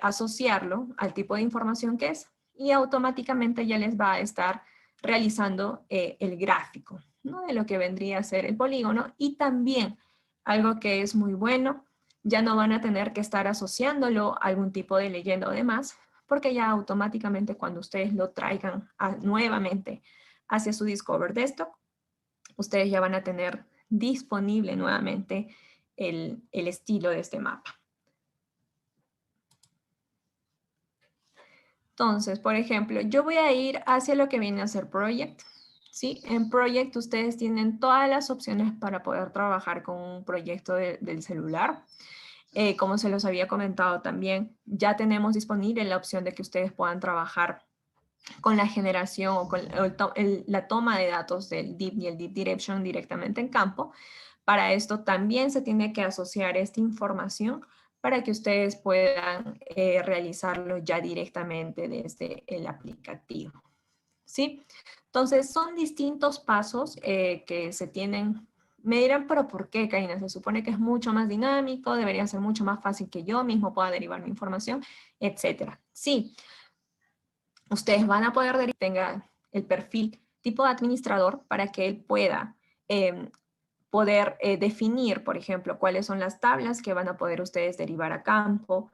asociarlo al tipo de información que es y automáticamente ya les va a estar realizando el gráfico, ¿no? De lo que vendría a ser el polígono. Y también algo que es muy bueno, ya no van a tener que estar asociándolo a algún tipo de leyenda o demás, porque ya automáticamente cuando ustedes lo traigan nuevamente hacia su Discover Desktop, ustedes ya van a tener disponible nuevamente el estilo de este mapa. Entonces, por ejemplo, yo voy a ir hacia lo que viene a ser Project. ¿Sí? En Project ustedes tienen todas las opciones para poder trabajar con un proyecto del celular. Como se los había comentado también, ya tenemos disponible la opción de que ustedes puedan trabajar con la generación o con la toma de datos del Deep y el Deep Direction directamente en campo. Para esto también se tiene que asociar esta información para que ustedes puedan realizarlo ya directamente desde el aplicativo. ¿Sí? Entonces, son distintos pasos que se tienen. Me dirán, pero ¿por qué, Karina? Se supone que es mucho más dinámico, debería ser mucho más fácil que yo mismo pueda derivar mi información, etcétera. Sí, ustedes van a poder tenga el perfil tipo de administrador para que él pueda definir, por ejemplo, cuáles son las tablas que van a poder ustedes derivar a campo.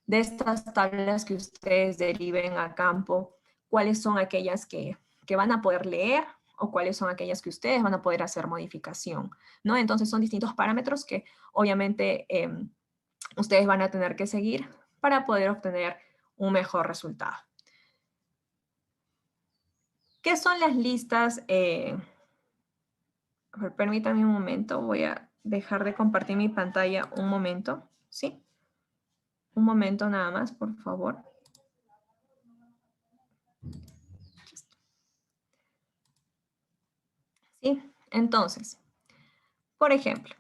De estas tablas que ustedes deriven a campo, cuáles son aquellas que van a poder leer o cuáles son aquellas que ustedes van a poder hacer modificación, ¿no? Entonces son distintos parámetros que obviamente ustedes van a tener que seguir para poder obtener un mejor resultado. ¿Qué son las listas? A ver, permítanme un momento, voy a dejar de compartir mi pantalla un momento, ¿sí? Un momento nada más, por favor. ¿Sí? Entonces, por ejemplo,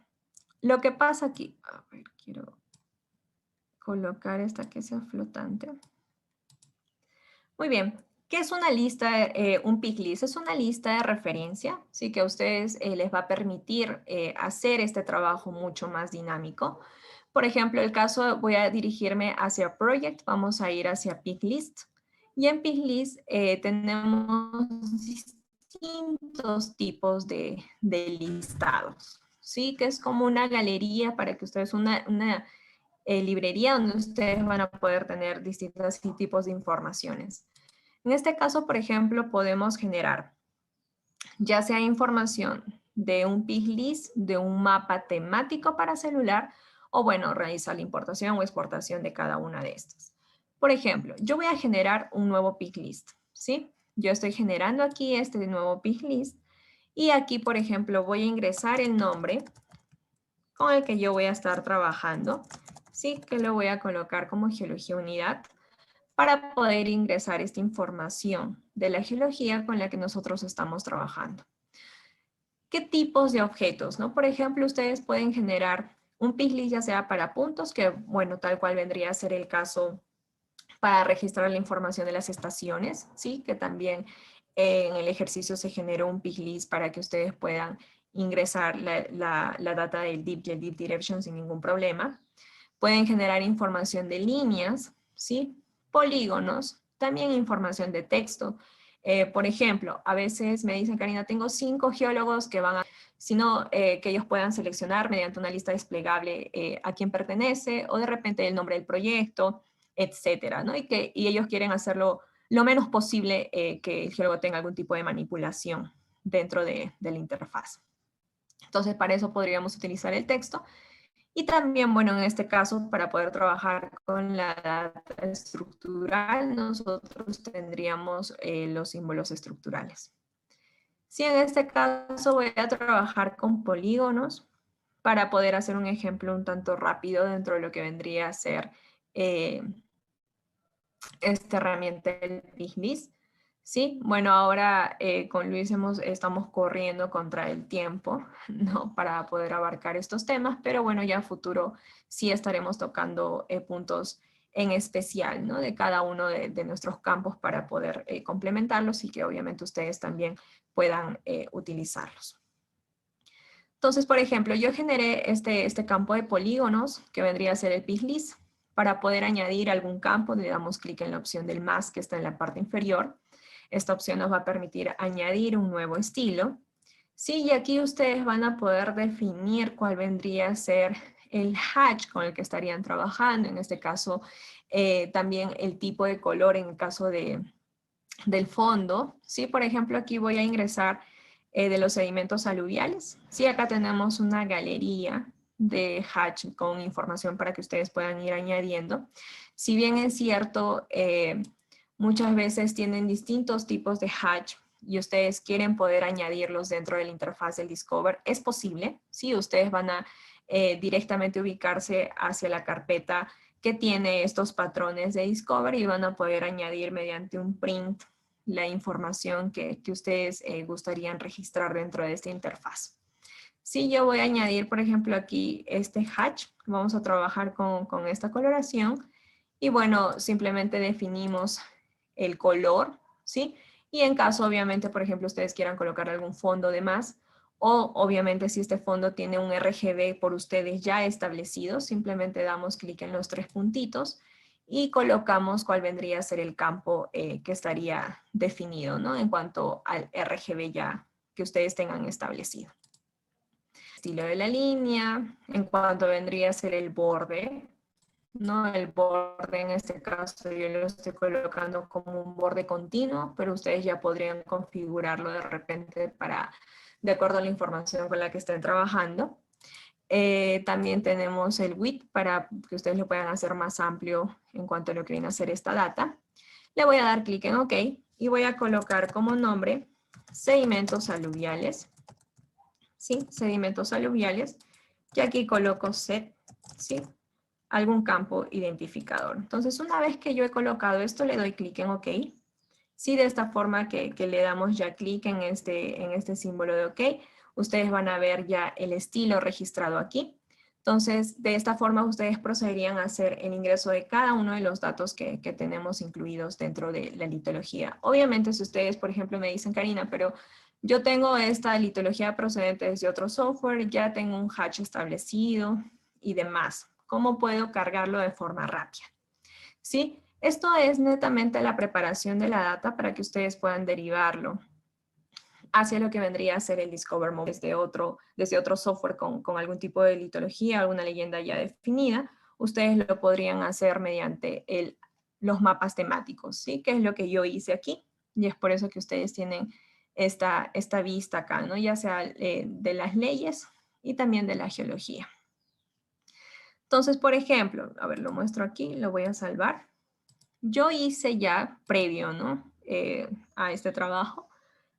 lo que pasa aquí, a ver, quiero colocar esta que sea flotante. Muy bien, ¿qué es una lista, un pick list? Es una lista de referencia, sí, que a ustedes les va a permitir hacer este trabajo mucho más dinámico. Por ejemplo, el caso, voy a dirigirme hacia Project, vamos a ir hacia pick list. Y en pick list tenemos distintos tipos de listados, ¿sí? Que es como una galería para que ustedes, una librería donde ustedes van a poder tener distintos tipos de informaciones. En este caso, por ejemplo, podemos generar ya sea información de un pick list, de un mapa temático para celular, o bueno, realizar la importación o exportación de cada una de estas. Por ejemplo, yo voy a generar un nuevo pick list, ¿sí? Yo estoy generando aquí este nuevo pick list y aquí, por ejemplo, voy a ingresar el nombre con el que yo voy a estar trabajando, ¿sí? Que lo voy a colocar como Geología Unidad para poder ingresar esta información de la geología con la que nosotros estamos trabajando. ¿Qué tipos de objetos? ¿No? Por ejemplo, ustedes pueden generar un pick list ya sea para puntos, que bueno, tal cual vendría a ser el caso para registrar la información de las estaciones, ¿sí? Que también en el ejercicio se generó un pick list para que ustedes puedan ingresar la data del Deep y el Deep Direction sin ningún problema. Pueden generar información de líneas, ¿sí? Polígonos, también información de texto. Por ejemplo, a veces me dicen, Karina, tengo 5 geólogos que van a, sino que ellos puedan seleccionar mediante una lista desplegable a quién pertenece o de repente el nombre del proyecto, etcétera, ¿no? Y ellos quieren hacerlo lo menos posible que el geólogo tenga algún tipo de manipulación dentro de la interfaz. Entonces, para eso podríamos utilizar el texto. Y también, bueno, en este caso, para poder trabajar con la data estructural, nosotros tendríamos los símbolos estructurales. Si en este caso voy a trabajar con polígonos para poder hacer un ejemplo un tanto rápido dentro de lo que vendría a ser esta herramienta del PIGLIS. Sí, bueno, ahora con Luis estamos corriendo contra el tiempo, ¿no? Para poder abarcar estos temas, pero bueno, ya a futuro sí estaremos tocando puntos en especial, ¿no? De cada uno de nuestros campos para poder complementarlos y que obviamente ustedes también puedan utilizarlos. Entonces, por ejemplo, yo generé este campo de polígonos que vendría a ser el PIGLIS. Para poder añadir algún campo, le damos clic en la opción del más que está en la parte inferior. Esta opción nos va a permitir añadir un nuevo estilo. Sí, y aquí ustedes van a poder definir cuál vendría a ser el hatch con el que estarían trabajando. En este caso, también el tipo de color en el caso del fondo. Sí, por ejemplo, aquí voy a ingresar de los sedimentos aluviales. Sí, acá tenemos una galería de hatch con información para que ustedes puedan ir añadiendo. Si bien es cierto, muchas veces tienen distintos tipos de hatch y ustedes quieren poder añadirlos dentro de la interfaz del Discover, es posible. Sí, ustedes van a directamente ubicarse hacia la carpeta que tiene estos patrones de Discover y van a poder añadir mediante un print la información que ustedes gustarían registrar dentro de esta interfaz. Si yo voy a añadir, por ejemplo, aquí este hatch, vamos a trabajar con esta coloración y bueno, simplemente definimos el color, ¿sí? Y en caso, obviamente, por ejemplo, ustedes quieran colocar algún fondo de más, o obviamente si este fondo tiene un RGB por ustedes ya establecido, simplemente damos clic en los tres puntitos y colocamos cuál vendría a ser el campo que estaría definido, ¿no? En cuanto al RGB ya que ustedes tengan establecido. Estilo de la línea, en cuanto vendría a ser el borde, ¿no? El borde en este caso yo lo estoy colocando como un borde continuo, pero ustedes ya podrían configurarlo de repente para, de acuerdo a la información con la que estén trabajando. También tenemos el width para que ustedes lo puedan hacer más amplio en cuanto a lo que viene a ser esta data. Le voy a dar clic en OK y voy a colocar como nombre sedimentos aluviales. ¿Sí? Sedimentos aluviales. Y aquí coloco set, ¿sí? Algún campo identificador. Entonces, una vez que yo he colocado esto, le doy clic en OK. Sí, de esta forma que le damos ya clic en este símbolo de OK, ustedes van a ver ya el estilo registrado aquí. Entonces, de esta forma ustedes procederían a hacer el ingreso de cada uno de los datos que tenemos incluidos dentro de la litología. Obviamente, si ustedes, por ejemplo, me dicen, Karina, pero yo tengo esta litología procedente desde otro software, ya tengo un hatch establecido y demás. ¿Cómo puedo cargarlo de forma rápida? ¿Sí? Esto es netamente la preparación de la data para que ustedes puedan derivarlo hacia lo que vendría a ser el Discover Mode desde otro software con algún tipo de litología, alguna leyenda ya definida. Ustedes lo podrían hacer mediante los mapas temáticos, ¿sí? Que es lo que yo hice aquí. Y es por eso que ustedes tienen esta vista acá, ¿no? Ya sea de las leyes y también de la geología. Entonces, por ejemplo, a ver, lo muestro aquí, lo voy a salvar. Yo hice ya previo, ¿no? A este trabajo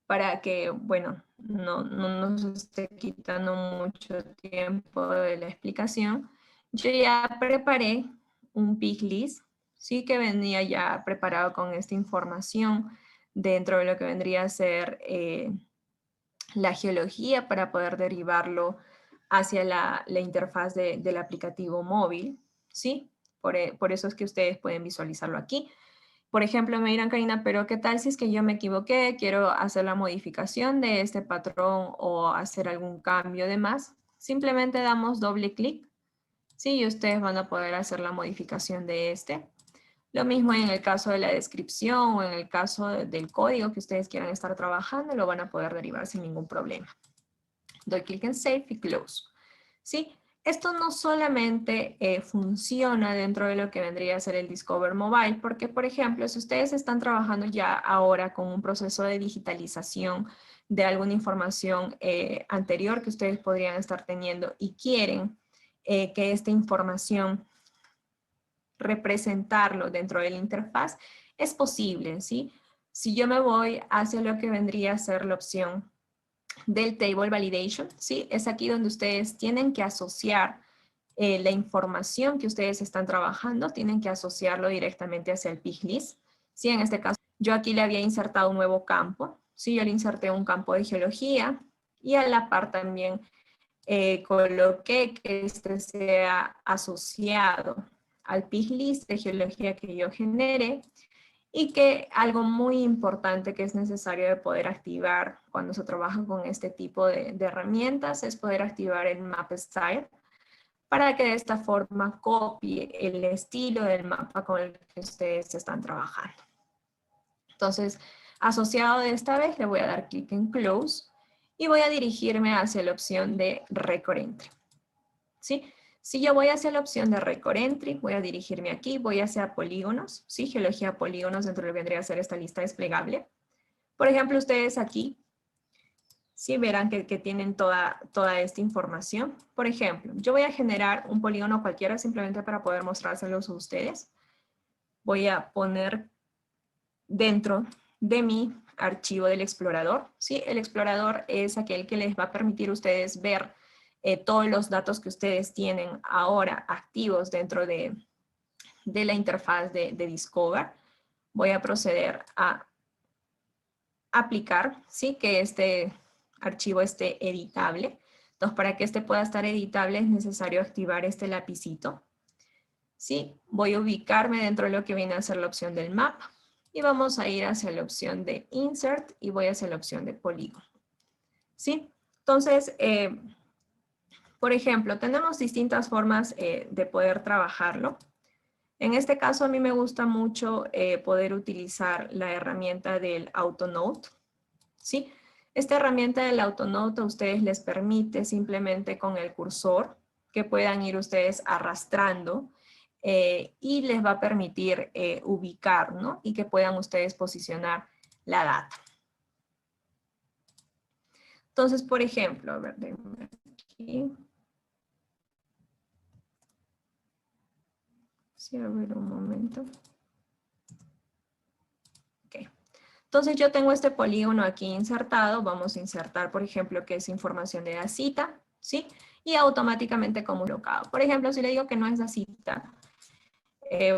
para que, bueno, no nos esté quitando mucho tiempo de la explicación. Yo ya preparé un PIGLIS, sí que venía ya preparado con esta información dentro de lo que vendría a ser la geología para poder derivarlo hacia la interfaz del aplicativo móvil, ¿sí? Por eso es que ustedes pueden visualizarlo aquí. Por ejemplo, me dirán, Karina, pero ¿qué tal si es que yo me equivoqué? Quiero hacer la modificación de este patrón o hacer algún cambio de más. Simplemente damos doble clic, ¿sí? Y ustedes van a poder hacer la modificación de este. Lo mismo en el caso de la descripción o en el caso del código que ustedes quieran estar trabajando, lo van a poder derivar sin ningún problema. Doy clic en Save y Close. ¿Sí? Esto no solamente funciona dentro de lo que vendría a ser el Discover Mobile, porque, por ejemplo, si ustedes están trabajando ya ahora con un proceso de digitalización de alguna información anterior que ustedes podrían estar teniendo y quieren que esta información representarlo dentro de la interfaz, es posible, ¿sí? Si yo me voy hacia lo que vendría a ser la opción del Table Validation, ¿sí? Es aquí donde ustedes tienen que asociar la información que ustedes están trabajando, tienen que asociarlo directamente hacia el PIGLIST, ¿sí? En este caso, yo aquí le había insertado un nuevo campo, ¿sí? Yo le inserté un campo de geología y a la par también coloqué que este sea asociado al PIGLIST de geología que yo genere y que algo muy importante que es necesario de poder activar cuando se trabaja con este tipo de herramientas es poder activar el Map Style para que de esta forma copie el estilo del mapa con el que ustedes están trabajando. Entonces, asociado de esta vez, le voy a dar clic en Close y voy a dirigirme hacia la opción de Record Entry. ¿Sí? Si yo voy hacia la opción de Record Entry, voy a dirigirme aquí, voy hacia polígonos, ¿sí? Geología polígonos, dentro de lo que vendría a ser esta lista desplegable. Por ejemplo, ustedes aquí, sí verán que tienen toda esta información. Por ejemplo, yo voy a generar un polígono cualquiera simplemente para poder mostrárselos a ustedes. Voy a poner dentro de mi archivo del explorador, ¿sí? El explorador es aquel que les va a permitir a ustedes ver todos los datos que ustedes tienen ahora activos dentro de la interfaz de Discover. Voy a proceder a aplicar, ¿sí? Que este archivo esté editable. Entonces, para que este pueda estar editable es necesario activar este lapicito, ¿sí? Voy a ubicarme dentro de lo que viene a ser la opción del map y vamos a ir hacia la opción de Insert y voy hacia la opción de Polígono, ¿sí? Entonces, por ejemplo, tenemos distintas formas de poder trabajarlo. En este caso, a mí me gusta mucho poder utilizar la herramienta del AutoNote, ¿sí? Esta herramienta del AutoNote a ustedes les permite simplemente con el cursor que puedan ir ustedes arrastrando y les va a permitir ubicar, ¿no? Y que puedan ustedes posicionar la data. Entonces, por ejemplo, a ver, déjenme aquí. Sí, a ver un momento. Ok. Entonces yo tengo este polígono aquí insertado. Vamos a insertar, por ejemplo, que es información de la cita, ¿sí? Y automáticamente como colocado. Por ejemplo, si le digo que no es la cita,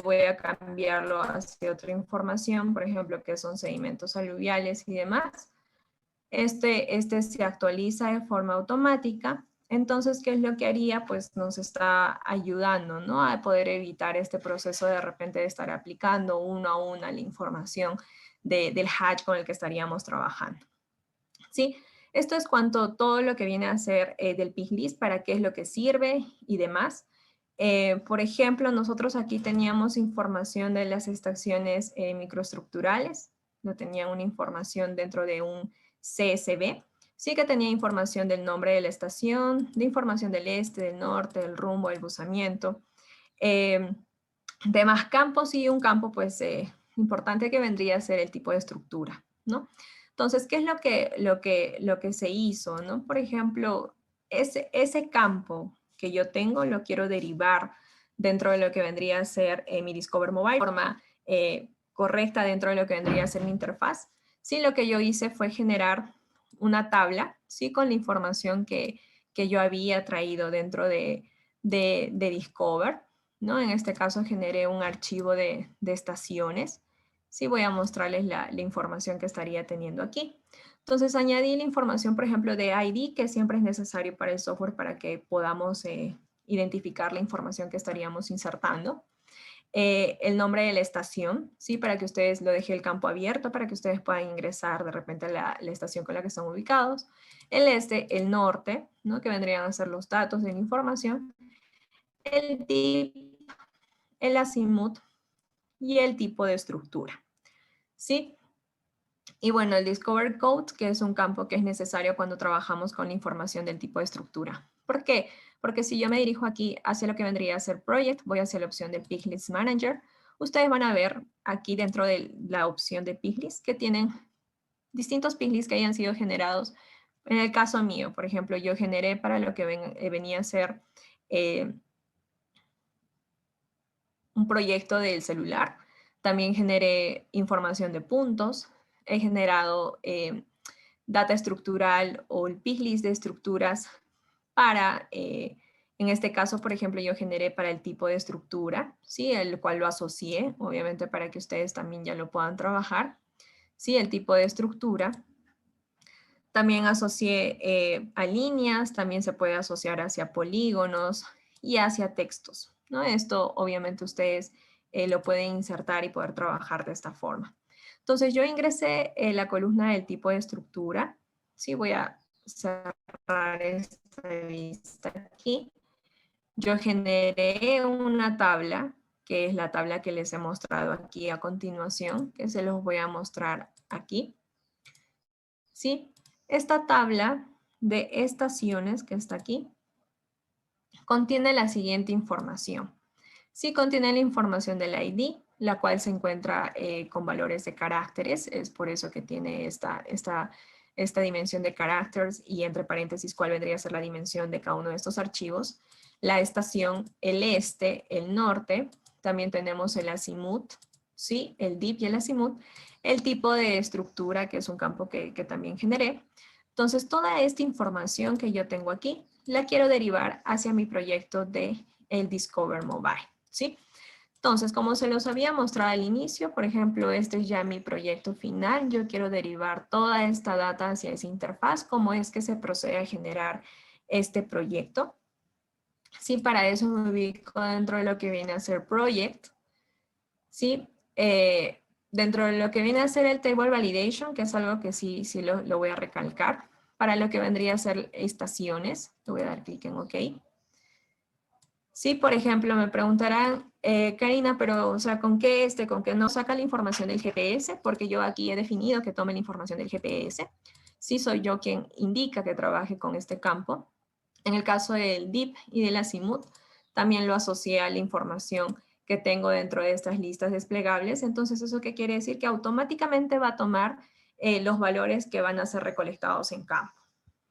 voy a cambiarlo hacia otra información, por ejemplo, que son sedimentos aluviales y demás. Este se actualiza de forma automática. Entonces, ¿qué es lo que haría? Pues nos está ayudando, ¿no? A poder evitar este proceso de repente de estar aplicando uno a uno la información del hatch con el que estaríamos trabajando. ¿Sí? Esto es todo lo que viene a ser del PIGLIST, para qué es lo que sirve y demás. Por ejemplo, nosotros aquí teníamos información de las estaciones microestructurales, no tenían una información dentro de un CSV, sí que tenía información del nombre de la estación, de información del este, del norte, del rumbo, del buzamiento, demás campos y un campo pues importante que vendría a ser el tipo de estructura, ¿no? Entonces, ¿qué es lo que se hizo, no? Por ejemplo, ese campo que yo tengo lo quiero derivar dentro de lo que vendría a ser mi Discover Mobile, de forma correcta dentro de lo que vendría a ser mi interfaz. Sí, lo que yo hice fue generar una tabla, sí, con la información que yo había traído dentro de Discover, ¿no? En este caso generé un archivo de estaciones. Sí, voy a mostrarles la información que estaría teniendo aquí. Entonces añadí la información, por ejemplo, de ID, que siempre es necesario para el software para que podamos identificar la información que estaríamos insertando. El nombre de la estación, ¿sí? Para que ustedes lo dejen el campo abierto, para que ustedes puedan ingresar de repente a la estación con la que están ubicados. El este, el norte, ¿no? Que vendrían a ser los datos de la información. El tip, el azimut y el tipo de estructura, ¿sí? Y bueno, el Discover Code, que es un campo que es necesario cuando trabajamos con la información del tipo de estructura. ¿Por qué? Porque si yo me dirijo aquí hacia lo que vendría a ser Project, voy hacia la opción de PIGLIST Manager, ustedes van a ver aquí dentro de la opción de PIGLIST que tienen distintos PIGLIST que hayan sido generados. En el caso mío, por ejemplo, yo generé para lo que venía a ser un proyecto del celular. También generé información de puntos. He generado data estructural o el piglist de estructuras para, en este caso, por ejemplo, yo generé para el tipo de estructura, ¿sí? El cual lo asocié, obviamente, para que ustedes también ya lo puedan trabajar, ¿sí? El tipo de estructura. También asocié a líneas, también se puede asociar hacia polígonos y hacia textos, ¿no? Esto, obviamente, ustedes lo pueden insertar y poder trabajar de esta forma. Entonces, yo ingresé la columna del tipo de estructura, ¿sí? Voy a cerrar esta vista aquí. Yo generé una tabla, que es la tabla que les he mostrado aquí a continuación, que se los voy a mostrar aquí. ¿Sí? Esta tabla de estaciones que está aquí contiene la siguiente información. Sí, contiene la información del ID, la cual se encuentra con valores de caracteres, es por eso que tiene esta dimensión de caracteres y entre paréntesis cuál vendría a ser la dimensión de cada uno de estos archivos. La estación, el este, el norte, también tenemos el azimut, ¿sí? El dip y el azimut, el tipo de estructura, que es un campo que también generé. Entonces, toda esta información que yo tengo aquí, la quiero derivar hacia mi proyecto de el Discover Mobile, ¿sí? Entonces, como se los había mostrado al inicio, por ejemplo, este es ya mi proyecto final. Yo quiero derivar toda esta data hacia esa interfaz. ¿Cómo es que se procede a generar este proyecto? Sí, para eso me ubico dentro de lo que viene a ser Project. Sí, dentro de lo que viene a ser el Table Validation, que es algo que sí lo voy a recalcar. Para lo que vendría a ser estaciones, le voy a dar clic en OK. Sí, por ejemplo, me preguntarán, Karina, pero, o sea, ¿con qué no saca la información del GPS? Porque yo aquí he definido que tome la información del GPS. Sí, soy yo quien indica que trabaje con este campo. En el caso del DIP y del azimut, también lo asocié a la información que tengo dentro de estas listas desplegables. Entonces, ¿eso qué quiere decir? Que automáticamente va a tomar los valores que van a ser recolectados en campo.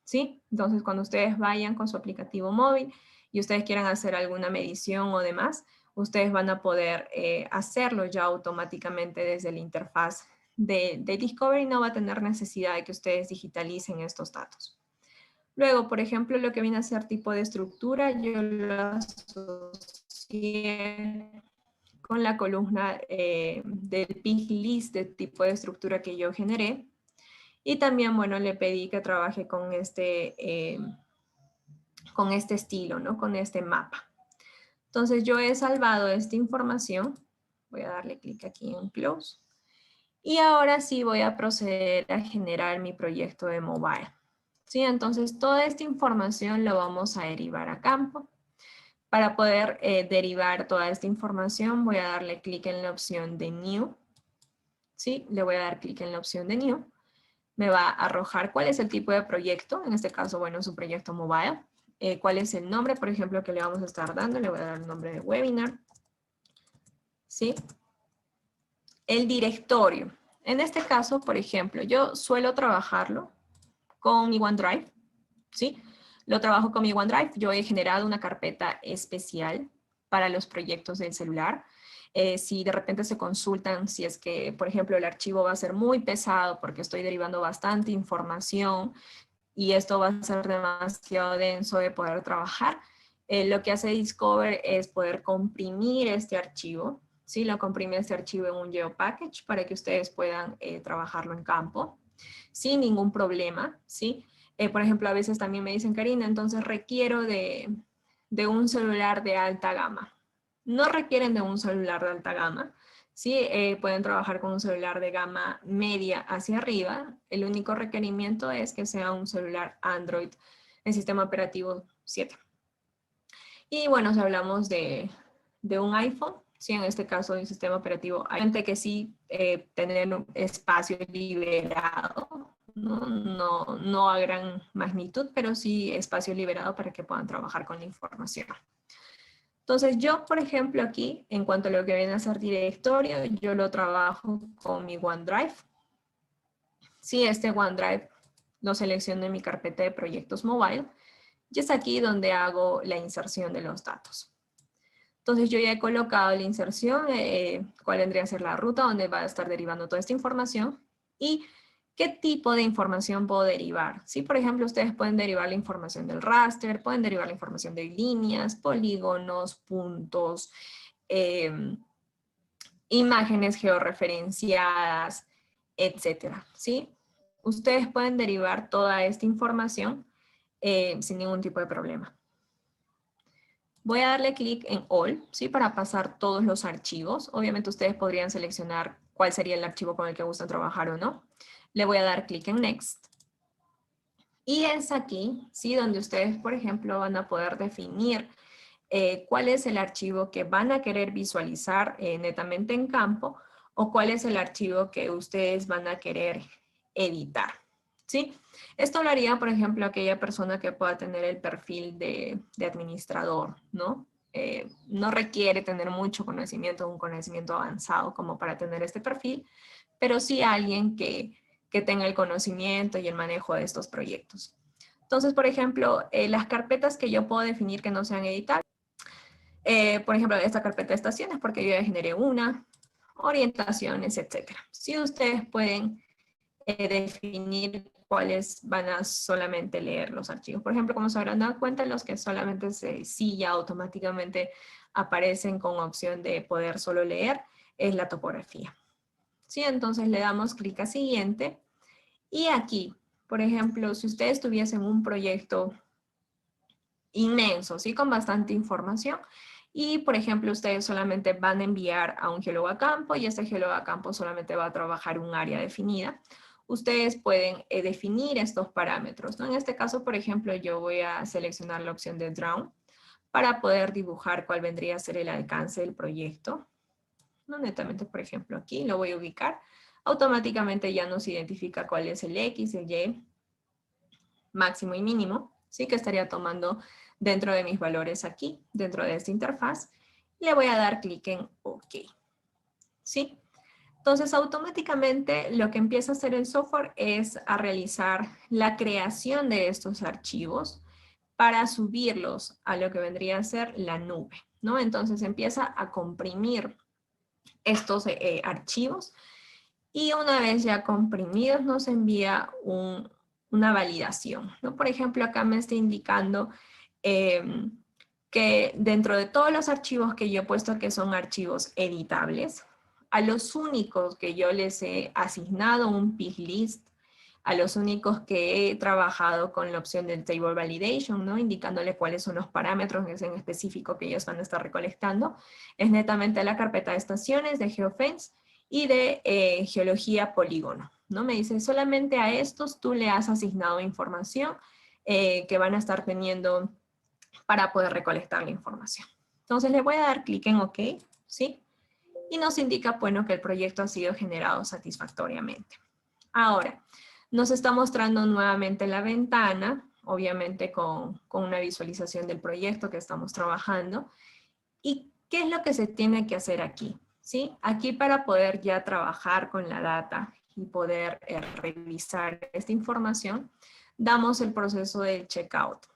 ¿Sí? Entonces, cuando ustedes vayan con su aplicativo móvil y ustedes quieran hacer alguna medición o demás, ustedes van a poder hacerlo ya automáticamente desde la interfaz de Discovery. No va a tener necesidad de que ustedes digitalicen estos datos. Luego, por ejemplo, lo que viene a ser tipo de estructura, yo lo asocié con la columna del pig list de tipo de estructura que yo generé. Y también, bueno, le pedí que trabaje con este estilo, ¿no? Con este mapa. Entonces, yo he salvado esta información. Voy a darle clic aquí en Close. Y ahora sí voy a proceder a generar mi proyecto de mobile. ¿Sí? Entonces, toda esta información lo vamos a derivar a campo. Para poder derivar toda esta información, voy a darle clic en la opción de New. ¿Sí? Le voy a dar clic en la opción de New. Me va a arrojar cuál es el tipo de proyecto. En este caso, bueno, es un proyecto mobile. Cuál es el nombre, por ejemplo, que le vamos a estar dando. Le voy a dar el nombre de webinar. ¿Sí? El directorio. En este caso, por ejemplo, yo suelo trabajarlo con mi OneDrive, ¿sí? Lo trabajo con mi OneDrive. Yo he generado una carpeta especial para los proyectos del celular. Si de repente se consultan, si es que, por ejemplo, el archivo va a ser muy pesado porque estoy derivando bastante información y esto va a ser demasiado denso de poder trabajar, lo que hace Discover es poder comprimir este archivo. ¿Sí? Lo comprime este archivo en un GeoPackage para que ustedes puedan trabajarlo en campo sin ningún problema, ¿sí? Por ejemplo, a veces también me dicen, Karina, entonces requiero de un celular de alta gama. No requieren de un celular de alta gama, ¿sí? Pueden trabajar con un celular de gama media hacia arriba. El único requerimiento es que sea un celular Android en sistema operativo 7. Y bueno, si hablamos de un iPhone, sí, en este caso de un sistema operativo, hay gente que sí tener un espacio liberado, no a gran magnitud, pero sí espacio liberado para que puedan trabajar con la información. Entonces yo, por ejemplo, aquí, en cuanto a lo que viene a ser directorio, yo lo trabajo con mi OneDrive. Sí, este OneDrive lo selecciono en mi carpeta de proyectos mobile. Y es aquí donde hago la inserción de los datos. Entonces yo ya he colocado la inserción, cuál vendría a ser la ruta donde va a estar derivando toda esta información y qué tipo de información puedo derivar. Sí, por ejemplo, ustedes pueden derivar la información del raster, pueden derivar la información de líneas, polígonos, puntos, imágenes georreferenciadas, etcétera, ¿sí? Ustedes pueden derivar toda esta información sin ningún tipo de problema. Voy a darle clic en All, ¿sí? Para pasar todos los archivos. Obviamente ustedes podrían seleccionar cuál sería el archivo con el que gustan trabajar o no. Le voy a dar clic en Next. Y es aquí, ¿sí? Donde ustedes, por ejemplo, van a poder definir cuál es el archivo que van a querer visualizar netamente en campo o cuál es el archivo que ustedes van a querer editar, ¿sí? Esto lo haría, por ejemplo, aquella persona que pueda tener el perfil de administrador, ¿no? No requiere tener mucho conocimiento, un conocimiento avanzado como para tener este perfil, pero sí alguien que tenga el conocimiento y el manejo de estos proyectos. Entonces, por ejemplo, las carpetas que yo puedo definir que no sean editables, por ejemplo, esta carpeta de estaciones, porque yo ya generé una, orientaciones, etcétera. Si ustedes pueden definir cuáles van a solamente leer los archivos. Por ejemplo, como se habrán dado cuenta, los que solamente sí ya automáticamente aparecen con opción de poder solo leer, es la topografía. ¿Sí? Entonces le damos clic a siguiente. Y aquí, por ejemplo, si ustedes tuviesen un proyecto inmenso, ¿sí? Con bastante información. Y, por ejemplo, ustedes solamente van a enviar a un geólogo a campo y este geólogo a campo solamente va a trabajar un área definida. Ustedes pueden definir estos parámetros, ¿no? En este caso, por ejemplo, yo voy a seleccionar la opción de Draw para poder dibujar cuál vendría a ser el alcance del proyecto. No, netamente, por ejemplo, aquí lo voy a ubicar. Automáticamente ya nos identifica cuál es el X, el Y, máximo y mínimo, ¿sí? Que estaría tomando dentro de mis valores aquí, dentro de esta interfaz. Le voy a dar clic en OK, ¿sí? Entonces, automáticamente lo que empieza a hacer el software es a realizar la creación de estos archivos para subirlos a lo que vendría a ser la nube, ¿no? Entonces empieza a comprimir estos archivos y una vez ya comprimidos nos envía una validación, ¿no? Por ejemplo, acá me está indicando que dentro de todos los archivos que yo he puesto que son archivos editables, a los únicos que yo les he asignado un pig list, a los únicos que he trabajado con la opción del Table Validation, ¿no? Indicándole cuáles son los parámetros en específico que ellos van a estar recolectando, es netamente la carpeta de estaciones de GeoFence y de geología polígono, ¿no? Me dice, solamente a estos tú le has asignado información que van a estar teniendo para poder recolectar la información. Entonces le voy a dar clic en OK, ¿sí? Y nos indica, bueno, que el proyecto ha sido generado satisfactoriamente. Ahora, nos está mostrando nuevamente la ventana, obviamente con una visualización del proyecto que estamos trabajando. ¿Y qué es lo que se tiene que hacer aquí? ¿Sí? Aquí para poder ya trabajar con la data y poder revisar esta información, damos el proceso del checkout,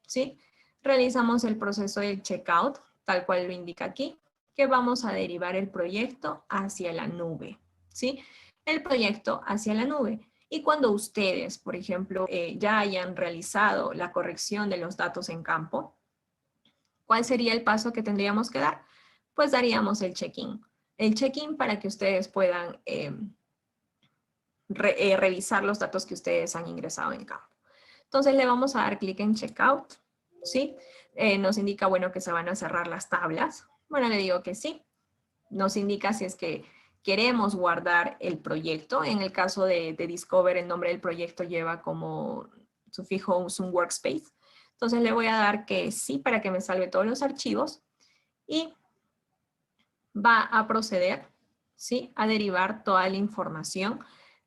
¿sí? Realizamos el proceso del checkout, tal cual lo indica aquí, que vamos a derivar el proyecto hacia la nube, ¿sí? El proyecto hacia la nube. Y cuando ustedes, por ejemplo, ya hayan realizado la corrección de los datos en campo, ¿cuál sería el paso que tendríamos que dar? Pues daríamos el check-in. El check-in para que ustedes puedan revisar los datos que ustedes han ingresado en campo. Entonces le vamos a dar clic en checkout, ¿sí? Nos indica, bueno, que se van a cerrar las tablas. Bueno, le digo que sí. Nos indica si es que queremos guardar el proyecto. En el caso de Discover, el nombre del proyecto lleva como sufijo un workspace. Entonces le voy a dar que sí para que me salve todos los archivos y va a proceder, ¿sí? A derivar toda la información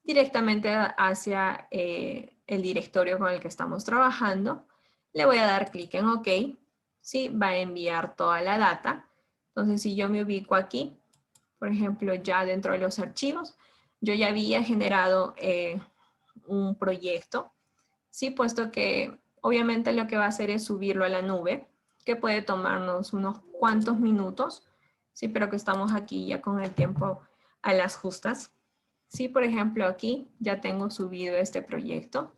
directamente hacia el directorio con el que estamos trabajando. Le voy a dar clic en OK, ¿sí? Va a enviar toda la data. Entonces, si yo me ubico aquí, por ejemplo, ya dentro de los archivos, yo ya había generado un proyecto, ¿sí? Puesto que obviamente lo que va a hacer es subirlo a la nube, que puede tomarnos unos cuantos minutos, sí, pero que estamos aquí ya con el tiempo a las justas. Sí, por ejemplo, aquí ya tengo subido este proyecto.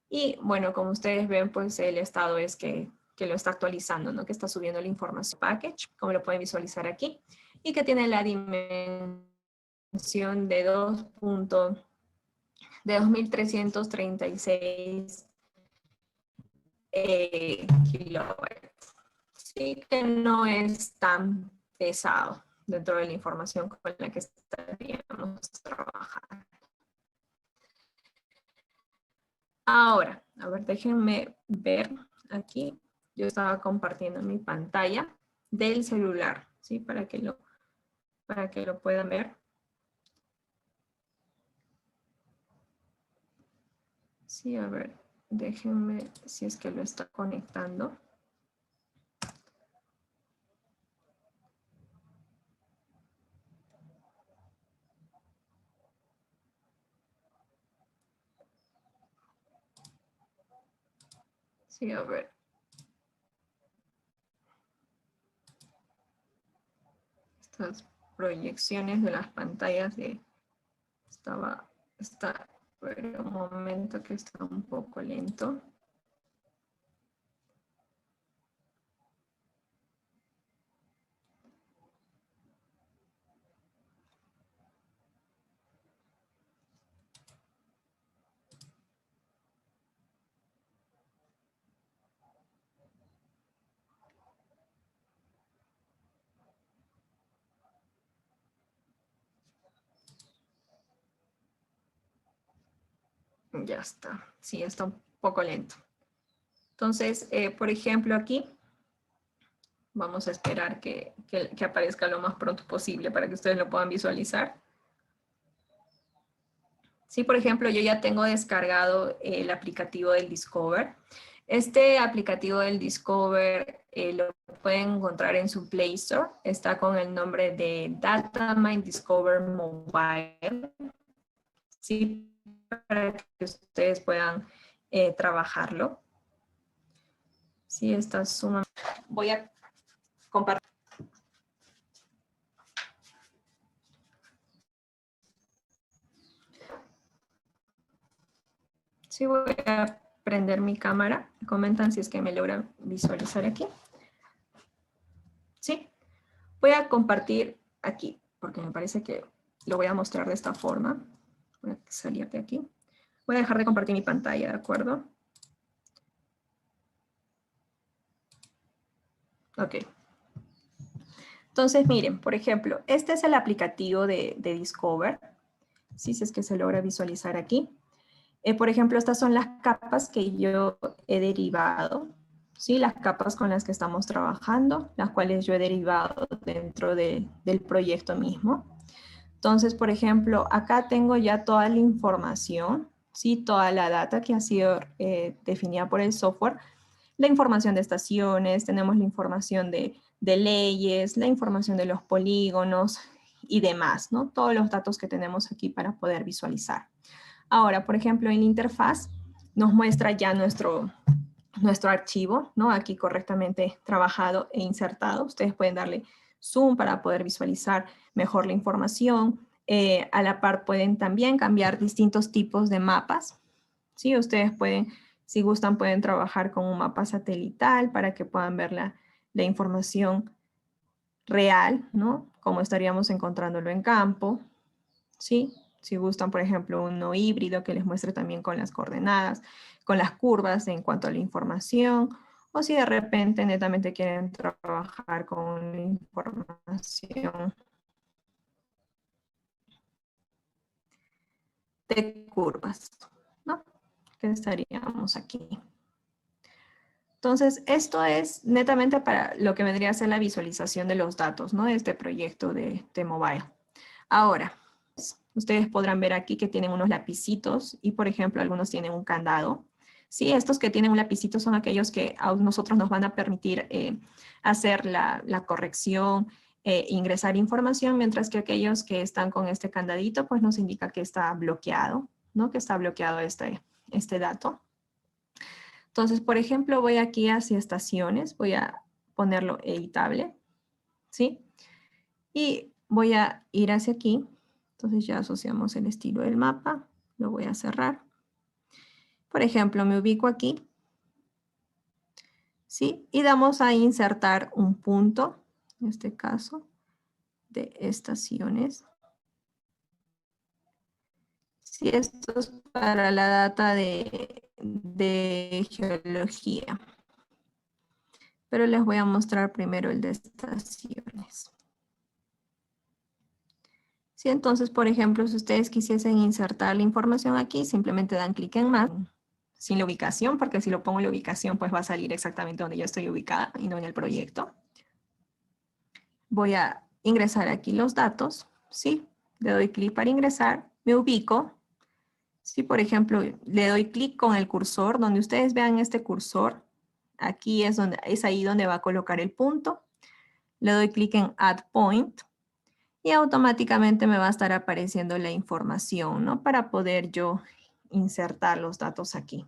Y bueno, como ustedes ven, pues el estado es que lo está actualizando, ¿no? Que está subiendo la información package, como lo pueden visualizar aquí, y que tiene la dimensión de 2.336 kilobytes. Sí, que no es tan pesado dentro de la información con la que estaríamos trabajando. Ahora, a ver, déjenme ver aquí. Yo estaba compartiendo mi pantalla del celular, ¿sí? Para que lo puedan ver. Sí, a ver, déjenme si es que lo está conectando. Sí, a ver. Estas proyecciones de las pantallas está, pero un momento que está un poco lento. Ya está. Sí, está un poco lento. Entonces, por ejemplo, aquí vamos a esperar que aparezca lo más pronto posible para que ustedes lo puedan visualizar. Sí, por ejemplo, yo ya tengo descargado el aplicativo del Discover. Este aplicativo del Discover lo pueden encontrar en su Play Store. Está con el nombre de Datamine Discover Mobile. Sí, para que ustedes puedan trabajarlo. Sí, está sumamente... Voy a compartir. Sí, voy a prender mi cámara. Comentan si es que me logran visualizar aquí. Sí, voy a compartir aquí, porque me parece que lo voy a mostrar de esta forma. Voy a salir de aquí. Voy a dejar de compartir mi pantalla, ¿de acuerdo? Ok. Entonces, miren, por ejemplo, este es el aplicativo de Discover. Sí, si es que se logra visualizar aquí. Por ejemplo, estas son las capas que yo he derivado, ¿sí? Las capas con las que estamos trabajando, las cuales yo he derivado dentro del proyecto mismo. Entonces, por ejemplo, acá tengo ya toda la información, ¿sí? Toda la data que ha sido definida por el software, la información de estaciones, tenemos la información de leyes, la información de los polígonos y demás, ¿no? Todos los datos que tenemos aquí para poder visualizar. Ahora, por ejemplo, en la interfaz nos muestra ya nuestro archivo, ¿no? Aquí correctamente trabajado e insertado. Ustedes pueden darle zoom para poder visualizar mejor la información. A la par pueden también cambiar distintos tipos de mapas. ¿Sí? Ustedes pueden, si gustan, pueden trabajar con un mapa satelital para que puedan ver la información real, ¿no? Como estaríamos encontrándolo en campo. ¿Sí? Si gustan, por ejemplo, uno híbrido que les muestre también con las coordenadas, con las curvas en cuanto a la información, o si de repente netamente quieren trabajar con información de curvas, ¿no? Que estaríamos aquí. Entonces, esto es netamente para lo que vendría a ser la visualización de los datos, ¿no? De este proyecto de mobile. Ahora, ustedes podrán ver aquí que tienen unos lapicitos y, por ejemplo, algunos tienen un candado. Sí, estos que tienen un lapicito son aquellos que a nosotros nos van a permitir hacer la corrección, ingresar información, mientras que aquellos que están con este candadito, pues nos indica que está bloqueado, ¿no? Que está bloqueado este dato. Entonces, por ejemplo, voy aquí hacia estaciones, voy a ponerlo editable, ¿sí? Y voy a ir hacia aquí. Entonces ya asociamos el estilo del mapa, lo voy a cerrar. Por ejemplo, me ubico aquí, ¿sí? Y damos a insertar un punto, en este caso, de estaciones. Sí, esto es para la data de geología. Pero les voy a mostrar primero el de estaciones. Sí, entonces, por ejemplo, si ustedes quisiesen insertar la información aquí, simplemente dan clic en más, sin la ubicación, porque si lo pongo en la ubicación, pues va a salir exactamente donde yo estoy ubicada y no en el proyecto. Voy a ingresar aquí los datos, ¿sí? Le doy clic para ingresar, me ubico. Si, por ejemplo, le doy clic con el cursor, donde ustedes vean este cursor, aquí es ahí donde va a colocar el punto. Le doy clic en Add Point y automáticamente me va a estar apareciendo la información, ¿no? Para poder yo insertar los datos aquí,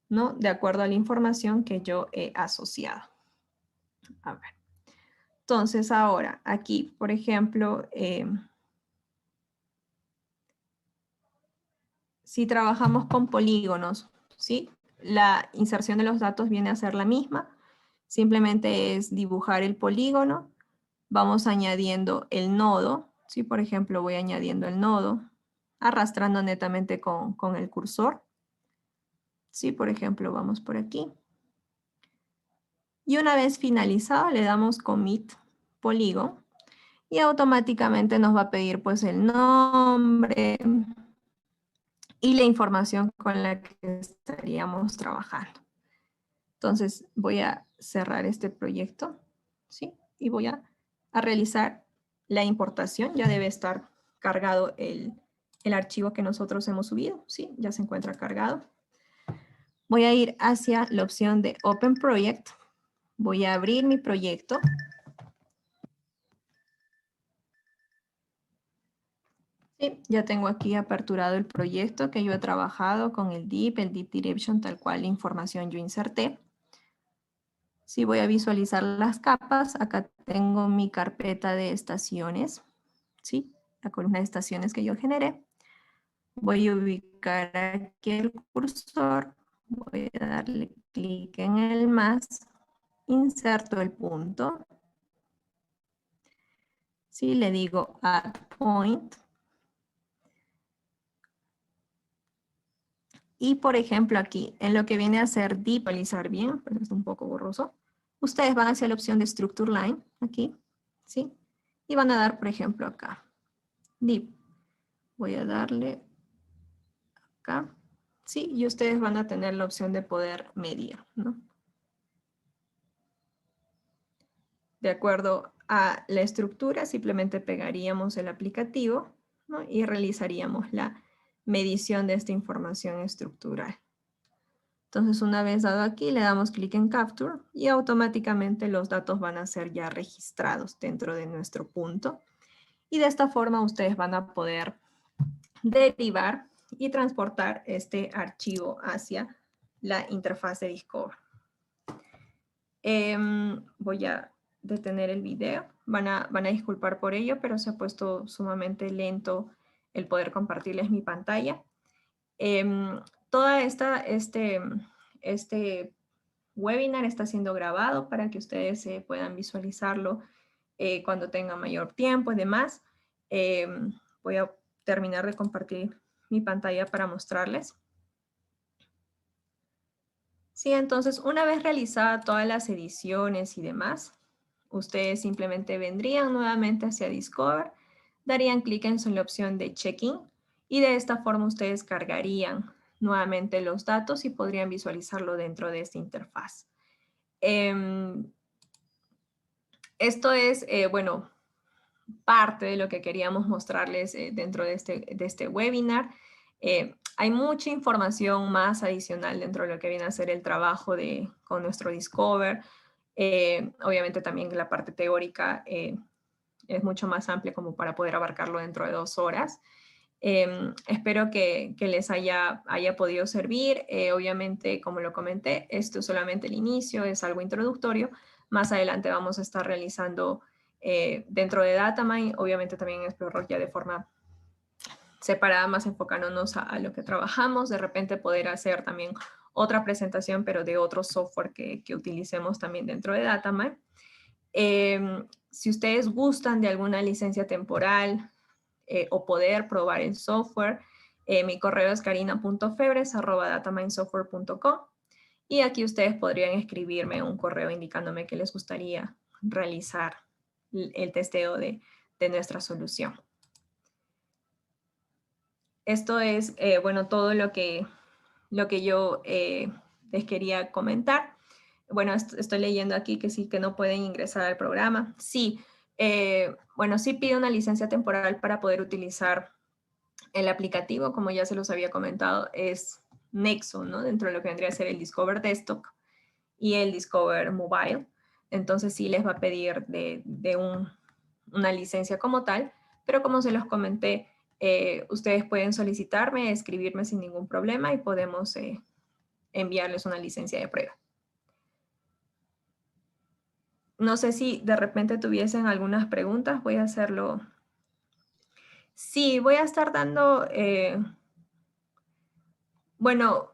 ¿no? De acuerdo a la información que yo he asociado. A ver. Entonces ahora, aquí, por ejemplo, si trabajamos con polígonos, ¿sí? La inserción de los datos viene a ser la misma. Simplemente es dibujar el polígono. Vamos añadiendo el nodo, ¿sí? Por ejemplo, voy añadiendo el nodo, arrastrando netamente con el cursor. Sí, por ejemplo, vamos por aquí. Y una vez finalizado, le damos Commit Polygon y automáticamente nos va a pedir pues el nombre y la información con la que estaríamos trabajando. Entonces voy a cerrar este proyecto, ¿sí? Y voy a realizar la importación. Ya debe estar cargado el archivo que nosotros hemos subido, ¿sí? Ya se encuentra cargado. Voy a ir hacia la opción de Open Project. Voy a abrir mi proyecto. Sí, ya tengo aquí aperturado el proyecto que yo he trabajado con el Deep Direction, tal cual la información yo inserté. Si voy a visualizar las capas, acá tengo mi carpeta de estaciones, ¿sí? La columna de estaciones que yo generé. Voy a ubicar aquí el cursor, voy a darle clic en el más, inserto el punto, ¿sí? Le digo Add Point. Y por ejemplo aquí, en lo que viene a ser visualizar bien, pero es un poco borroso, ustedes van hacia la opción de Structure Line, aquí, ¿sí? Y van a dar, por ejemplo, acá, Deep. Voy a darle acá, ¿sí? Y ustedes van a tener la opción de poder medir, ¿no? De acuerdo a la estructura, simplemente pegaríamos el aplicativo, ¿no? Y realizaríamos la medición de esta información estructural. Entonces, una vez dado aquí, le damos clic en Capture y automáticamente los datos van a ser ya registrados dentro de nuestro punto. Y de esta forma ustedes van a poder derivar y transportar este archivo hacia la interfaz de Discover. Voy a detener el video. Van a disculpar por ello, pero se ha puesto sumamente lento el poder compartirles mi pantalla. Toda este webinar está siendo grabado para que ustedes puedan visualizarlo cuando tengan mayor tiempo y demás. Voy a terminar de compartir mi pantalla para mostrarles. Sí, entonces una vez realizadas todas las ediciones y demás, ustedes simplemente vendrían nuevamente hacia Discover, darían clic en la opción de Check-in y de esta forma ustedes cargarían nuevamente los datos y podrían visualizarlo dentro de esta interfaz. Esto es, bueno, parte de lo que queríamos mostrarles dentro de este webinar. Hay mucha información más adicional dentro de lo que viene a ser el trabajo con nuestro Discover. Obviamente también la parte teórica es mucho más amplia como para poder abarcarlo dentro de 2 horas. Espero que les haya podido servir. Obviamente, como lo comenté, esto es solamente el inicio, es algo introductorio. Más adelante vamos a estar realizando dentro de Datamine, obviamente también en Explorer ya de forma separada, más enfocándonos a lo que trabajamos, de repente poder hacer también otra presentación, pero de otro software que utilicemos también dentro de Datamine. Si ustedes gustan de alguna licencia temporal o poder probar el software, mi correo es karina.febres@dataminesoftware.com y aquí ustedes podrían escribirme un correo indicándome que les gustaría realizar el testeo de nuestra solución. Esto es, bueno, todo lo que yo les quería comentar. Bueno, estoy leyendo aquí que sí, que no pueden ingresar al programa. Sí, bueno, sí pide una licencia temporal para poder utilizar el aplicativo, como ya se los había comentado, es Nexo, ¿no? Dentro de lo que vendría a ser el Discover Desktop y el Discover Mobile. Entonces sí les va a pedir una licencia como tal, pero como se los comenté, ustedes pueden solicitarme, escribirme sin ningún problema y podemos enviarles una licencia de prueba. No sé si de repente tuviesen algunas preguntas, voy a hacerlo. Sí, voy a estar dando, bueno,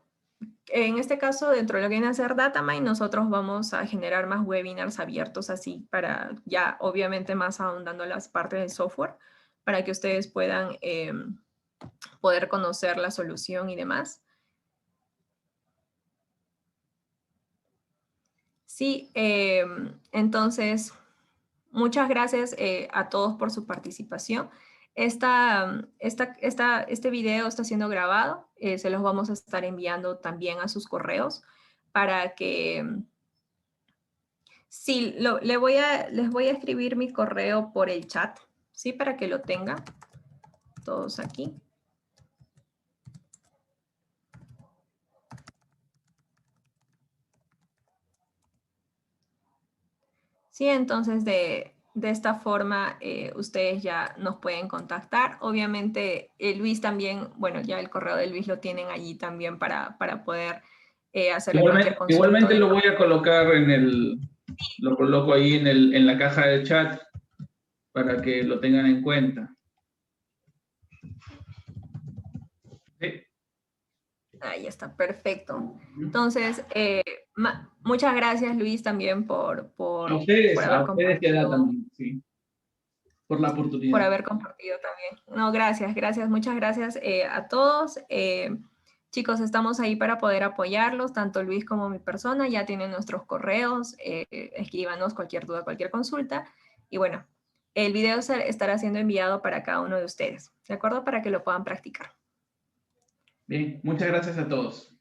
en este caso, dentro de lo que viene a ser Datamine, nosotros vamos a generar más webinars abiertos así para ya obviamente más ahondando las partes del software para que ustedes puedan poder conocer la solución y demás. Sí, entonces, muchas gracias a todos por su participación. Este video está siendo grabado, se los vamos a estar enviando también a sus correos para que... Sí, les voy a escribir mi correo por el chat, ¿sí? Para que lo tengan todos aquí. Sí, entonces de esta forma ustedes ya nos pueden contactar. Obviamente Luis también, bueno, ya el correo de Luis lo tienen allí también para poder hacerle cualquier consulta. Igualmente lo voy a colocar lo coloco ahí en la caja de chat para que lo tengan en cuenta. ¿Sí? Ahí está, perfecto. Entonces, muchas gracias Luis también por ustedes y a Datamine, sí, por la oportunidad. Por haber compartido también. No, gracias, muchas gracias a todos. Chicos, estamos ahí para poder apoyarlos, tanto Luis como mi persona, ya tienen nuestros correos, escríbanos cualquier duda, cualquier consulta. Y bueno, el video estará siendo enviado para cada uno de ustedes, ¿de acuerdo? Para que lo puedan practicar. Bien, muchas gracias a todos.